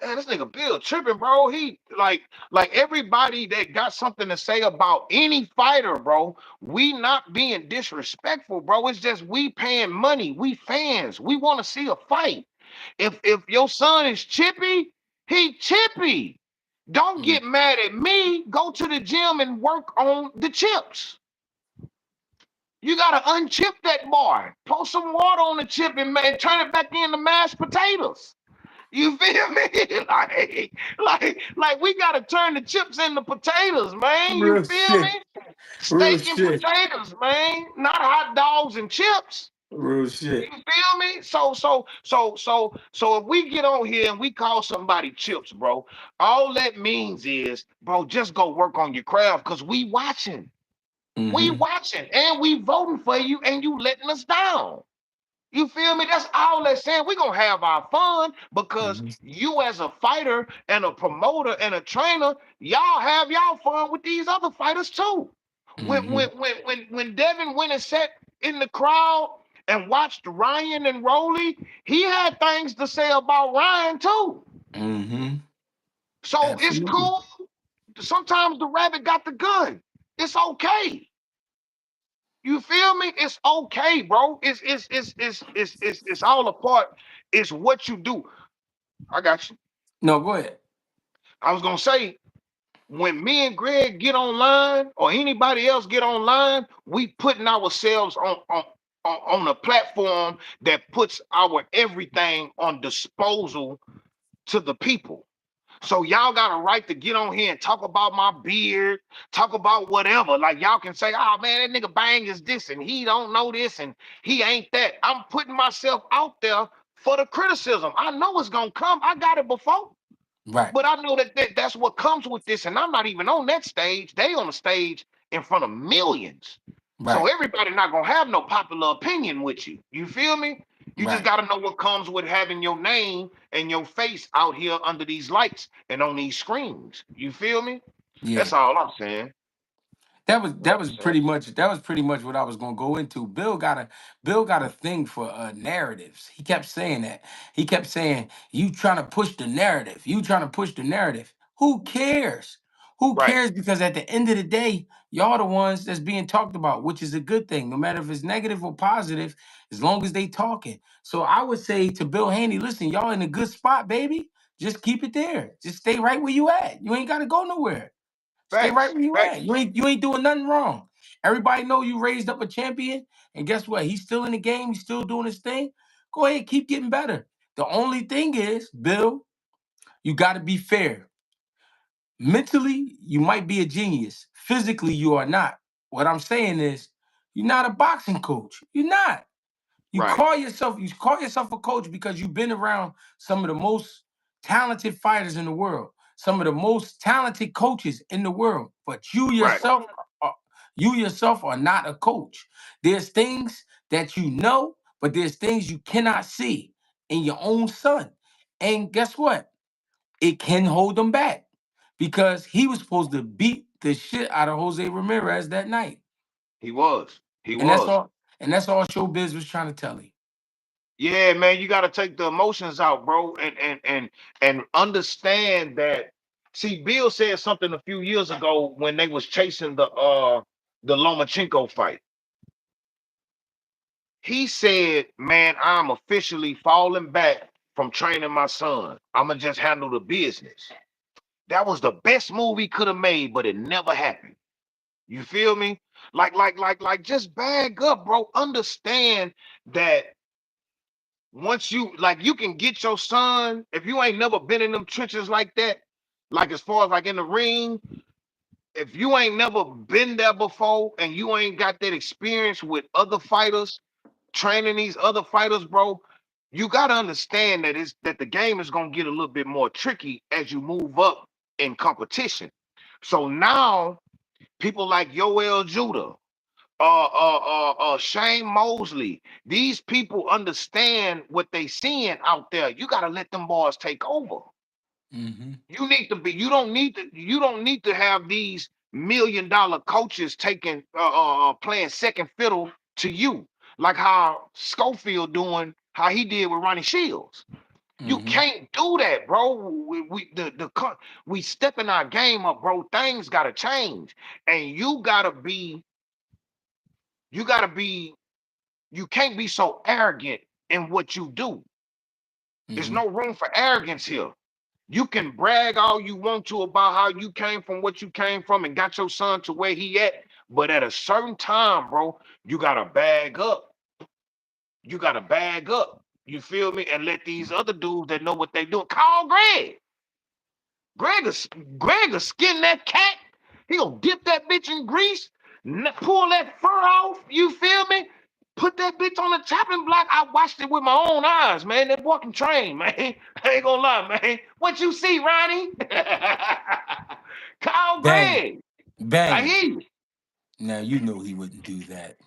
"Damn, this nigga Bill tripping, bro." He like everybody that got something to say about any fighter, bro. We not being disrespectful, bro. It's just we paying money. We fans. We want to see a fight. If your son is chippy, he chippy. Don't Mm, get mad at me. Go to the gym and work on the chips. You gotta unchip that bar. Pour some water on the chip and man, turn it back into mashed potatoes. You feel me? like we gotta turn the chips into potatoes, man. You real feel shit. me? Real Steak and shit. potatoes, man. Not hot dogs and chips. Real You shit. feel me? So if we get on here and we call somebody chips, bro, all that means is, bro, just go work on your craft because we watching. We Mm-hmm. watching and we voting for you and you letting us down. You feel me? That's all they're saying. We're gonna have our fun because Mm-hmm. you as a fighter and a promoter and a trainer, y'all have y'all fun with these other fighters too. Mm-hmm. When Devin went and sat in the crowd and watched Ryan and Rolly, he had things to say about Ryan too. Mm-hmm. So it's Absolutely. cool. Sometimes the rabbit got the gun. It's okay. You feel me? It's okay, bro. It's all a part. It's what you do. I got you. No, go ahead. I was gonna say when me and Greg get online or anybody else get online, we putting ourselves on a platform that puts our everything on disposal to the people. So y'all got a right to get on here and talk about my beard, talk about whatever. Like y'all can say, "Oh man, that nigga Bang is this and he don't know this and he ain't that." I'm putting myself out there for the criticism. I know it's gonna come. I got it before. Right. But I know that's what comes with this, and I'm not even on that stage. They on the stage in front of millions. So Right. everybody not gonna have no popular opinion with you. You feel me? You just Right. gotta know what comes with having your name and your face out here under these lights and on these screens. You feel me? Yeah. That's all I'm saying. That was All that I'm was saying. pretty much that was pretty much what I was gonna go into. Bill got a thing for narratives. He kept saying that. He kept saying, "You trying to push the narrative? You trying to push the narrative? Who cares? Who Right. cares? Because at the end of the day, y'all the ones that's being talked about, which is a good thing, no matter if it's negative or positive, as long as they talking. So I would say to Bill Haney, listen, y'all in a good spot, baby. Just keep it there. Just stay right where you at. You ain't got to go nowhere. Stay right Facts. where you Facts. at. You ain't doing nothing wrong. Everybody know you raised up a champion, and guess what? He's still in the game. He's still doing his thing. Go ahead, keep getting better. The only thing is, Bill, you got to be fair. Mentally, you might be a genius. Physically, you are not. What I'm saying is, you're not a boxing coach. You're not. Right. You call yourself a coach because you've been around some of the most talented fighters in the world, some of the most talented coaches in the world. But Right. you yourself are not a coach. There's things that you know, but there's things you cannot see in your own son. And guess what? It can hold them back because he was supposed to beat the shit out of Jose Ramirez that night. He was. He And that's was. all. And that's all Showbiz was trying to tell you. Yeah, man, you got to take the emotions out, bro, and understand that. See, Bill said something a few years ago when they was chasing the Lomachenko fight. He said, "Man, I'm officially falling back from training my son. I'ma just handle the business." That was the best move he could have made, but it never happened. You feel me? Just bag up, bro. Understand that once you can get your son, if you ain't never been in them trenches like that, like as far as like in the ring, if you ain't never been there before and you ain't got that experience with other fighters, training these other fighters, bro, you gotta understand that it's that the game is gonna get a little bit more tricky as you move up in competition. So now people like Yoel Judah, Shane Mosley. These people understand what they seeing out there. You got to let them boys take over. Mm-hmm. You need to be. You don't need to have these $1 million coaches taking playing second fiddle to you, like how Schofield doing, how he did with Ronnie Shields. You Mm-hmm. can't do that, bro. We stepping our game up, bro. Things gotta change, and you gotta be you can't be so arrogant in what you do. There's Mm-hmm. no room for arrogance here. You can brag all you want to about how you came from what you came from and got your son to where he at, but at a certain time, bro, you gotta bag up. You gotta bag up. You feel me? And let these other dudes that know what they doing call Greg. Greg is Greg will skin that cat. He gonna dip that bitch in grease, pull that fur off. You feel me? Put that bitch on the chopping block. I watched it with my own eyes, man. That boy can train, man. I ain't gonna lie, man. What you see, Ronnie? Kyle Bang. Greg. I Bang. hear you. Now you know he wouldn't do that.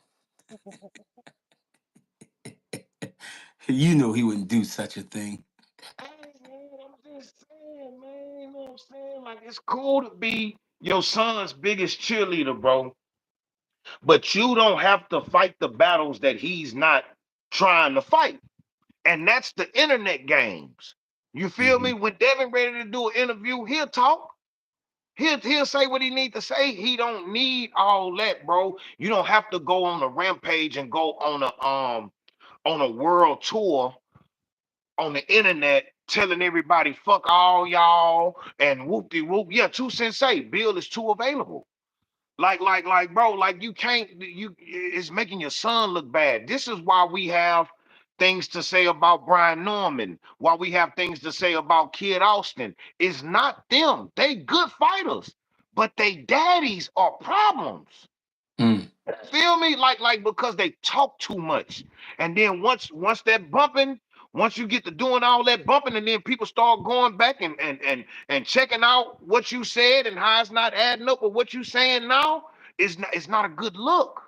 You know he wouldn't do such a thing. Hey, man, I'm just saying, man. You know what I'm saying? Like, it's cool to be your son's biggest cheerleader, bro. But you don't have to fight the battles that he's not trying to fight. And that's the internet games. You feel Mm-hmm. me? When Devin ready to do an interview, he'll talk. He'll say what he need to say. He don't need all that, bro. You don't have to go on a rampage and go on a world tour on the internet telling everybody fuck all y'all and whoop de whoop. Yeah, Two Sensei, Bill is too available. Bro, like you can't, it's making your son look bad. This is why we have things to say about Brian Norman, why we have things to say about Kid Austin. It's not them. They good fighters, but they daddies are problems. Mm. Feel me? Like because they talk too much. And then once that bumping, once you get to doing all that bumping, and then people start going back and checking out what you said and how it's not adding up with what you saying now, it's not a good look.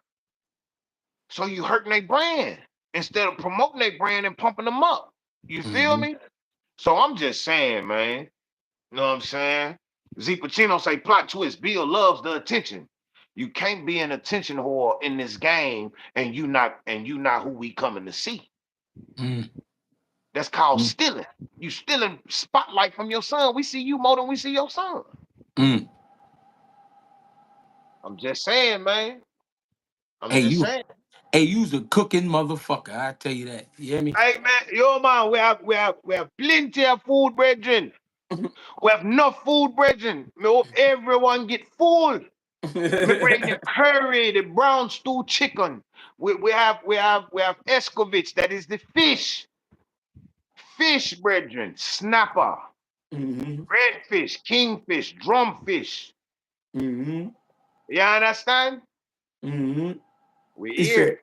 So you hurting their brand instead of promoting their brand and pumping them up. You feel Mm-hmm. me? So I'm just saying, man. You know what I'm saying? Z Pacino say plot twist. Bill loves the attention. You can't be an attention whore in this game and you not who we coming to see. Mm. That's called Mm. stealing. You stealing spotlight from your son. We see you more than we see your son. Mm. I'm just saying, man. I'm Hey just you. saying. Hey, you's a cooking motherfucker. I tell you that. You hear me? Hey man, yo man, we have plenty of food, brethren. We have enough food, brethren. Me hope everyone get full. Me bring the curry, the brown stew chicken. We have escovitch, that is the fish, brethren, snapper, Mhm. redfish, kingfish, drumfish. Mhm. You understand? Mhm. We He said, here.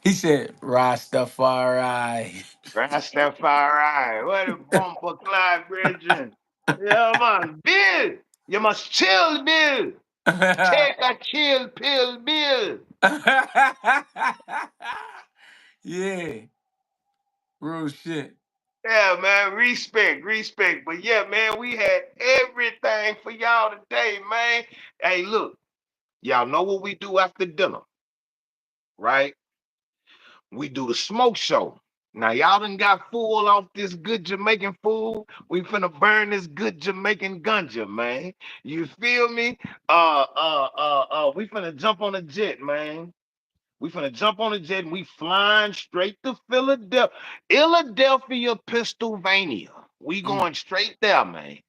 he said, Rastafari. Rastafari. What a bumper clyde, brethren. Yeah, man. Bill, you must chill, Bill. Take a chill pill, Bill. Yeah, real shit. Yeah, man. Respect. But yeah, man, we had everything for y'all today, man. Hey, look, y'all know what we do after dinner, right? We do the smoke show. Now y'all done got full off this good Jamaican food. We finna burn this good Jamaican ganja, man. You feel me? We finna jump on a jet, man. We finna jump on a jet and we flying straight to Philadelphia, Pennsylvania. We Mm, going straight there, man.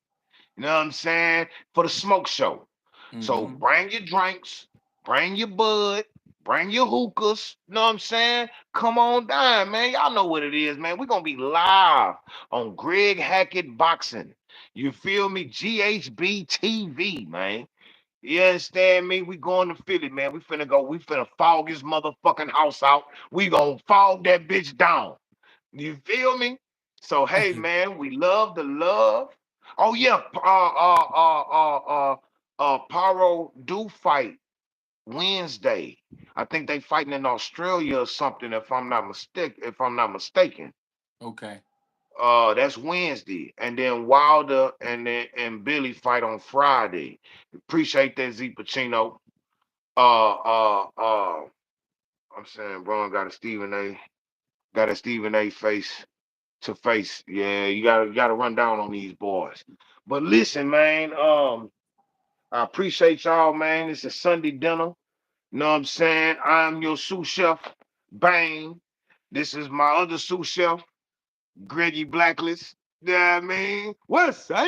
You know what I'm saying? For the smoke show. So mm-hmm. bring your drinks, bring your bud, bring your hookahs. You know what I'm saying? Come on down, man. Y'all know what it is, man. We're gonna be live on Greg Hackett Boxing. You feel me? GHB TV, man. You understand me? We going to Philly, man. We finna fog his motherfucking house out. We gonna fog that bitch down. You feel me? So hey, man, we love the love. Oh yeah, Paro do fight Wednesday. I think they fighting in Australia or something. If I'm not mistaken. Okay. That's Wednesday, and then Wilder and Billy fight on Friday. Appreciate that, Z Pacino. Uh, uh, uh. I'm saying, bro, got a Stephen A. face to face. Yeah, you gotta run down on these boys. But listen, man, I appreciate y'all, man. It's a Sunday dinner. Know what I'm saying? I'm your sous chef, Bang. This is my other sous chef, Greggy Blacklist. Yeah, I mean, what's up?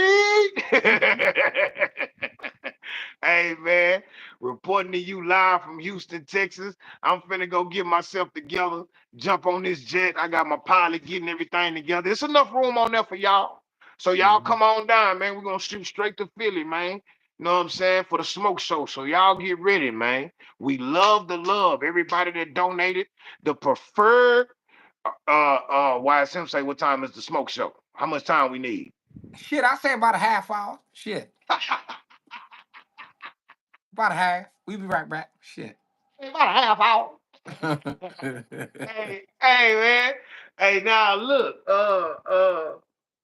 Hey man, reporting to you live from Houston, Texas. I'm finna go get myself together, jump on this jet. I got my pilot getting everything together. It's enough room on there for y'all. So y'all Mm-hmm. come on down, man. We're gonna shoot straight to Philly, man. You know what I'm saying? For the smoke show. So y'all get ready, man. We love the love. Everybody that donated, the preferred why Simpson say what time is the smoke show? How much time we need? Shit, I say about a half hour. Shit, about a half. We be right back. Shit. About a half hour. Hey, man. Hey, now look,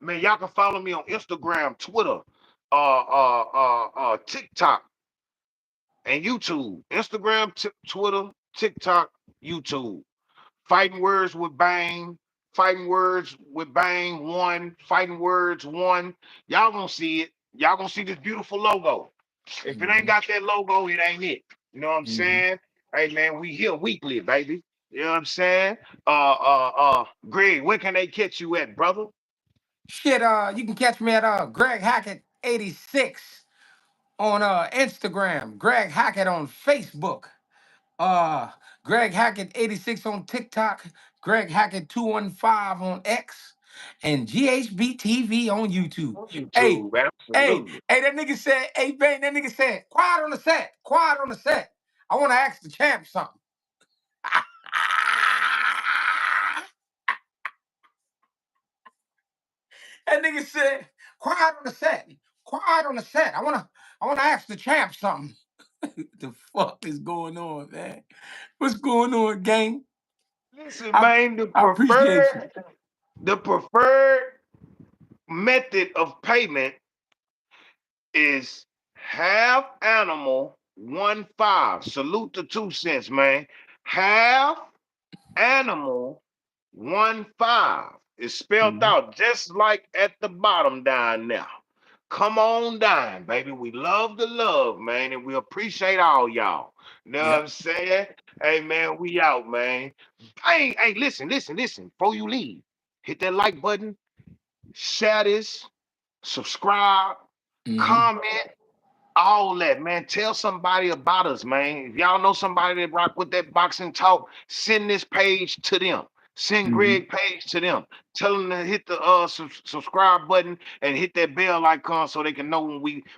man, y'all can follow me on Instagram, Twitter, TikTok, and YouTube. Instagram, Twitter, TikTok, YouTube. Fighting Words with Bang, Fighting Words with Bang one, Fighting Words one. Y'all gonna see it. Y'all gonna see this beautiful logo. If it ain't Mm-hmm. got that logo, it ain't it. You know what I'm Mm-hmm. saying? Hey man, we here weekly, baby. You know what I'm saying? Greg, where can they catch you at, brother? Shit, you can catch me at Greg Hackett 86 on Instagram, Greg Hackett on Facebook, uh Greg Hackett 86 on TikTok, Greg Hackett 215 on X, and GHB TV on YouTube. On Hey, YouTube, hey, absolutely. hey, that nigga said, hey, Bang, that nigga said, quiet on the set, quiet on the set. I want to ask the champ something. That nigga said, quiet on the set. Quiet on the set. I wanna ask the champ something. The fuck is going on, man? What's going on, gang? Listen, I man, I appreciate you. the preferred method of payment is half animal, 1.5. Salute the 2 cents, man. Half animal, 1.5. It's spelled Mhm. out just like at the bottom down there. Come on down, baby. We love the love, man, and we appreciate all y'all. You know what Yep. I'm saying? Hey, man, we out, man. Hey, listen. Before you leave, hit that like button, share this, subscribe, comment, all that, man. Tell somebody about us, man. If y'all know somebody that rock with that boxing talk, send this page to them. Send Greg page to them. Tell them to hit the subscribe button and hit that bell icon so they can know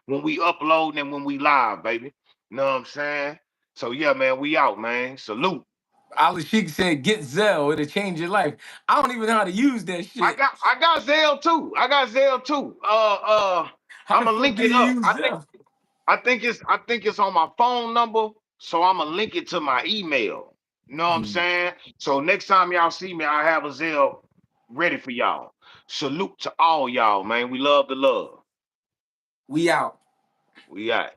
when we upload and when we live, baby. You know what I'm saying? So yeah, man, we out, man. Salute. Ali Sheik said, "Get Zell, it'll change your life." I don't even know how to use that shit. I got Zelle too. I got Zelle too. How the I'ma fuck link do it you up. use Zell? I think it's on my phone number, so I'ma link it to my email. You know what I'm saying? So next time y'all see me, I have a Zelle ready for y'all. Salute to all y'all, man. We love the love. We out. We got.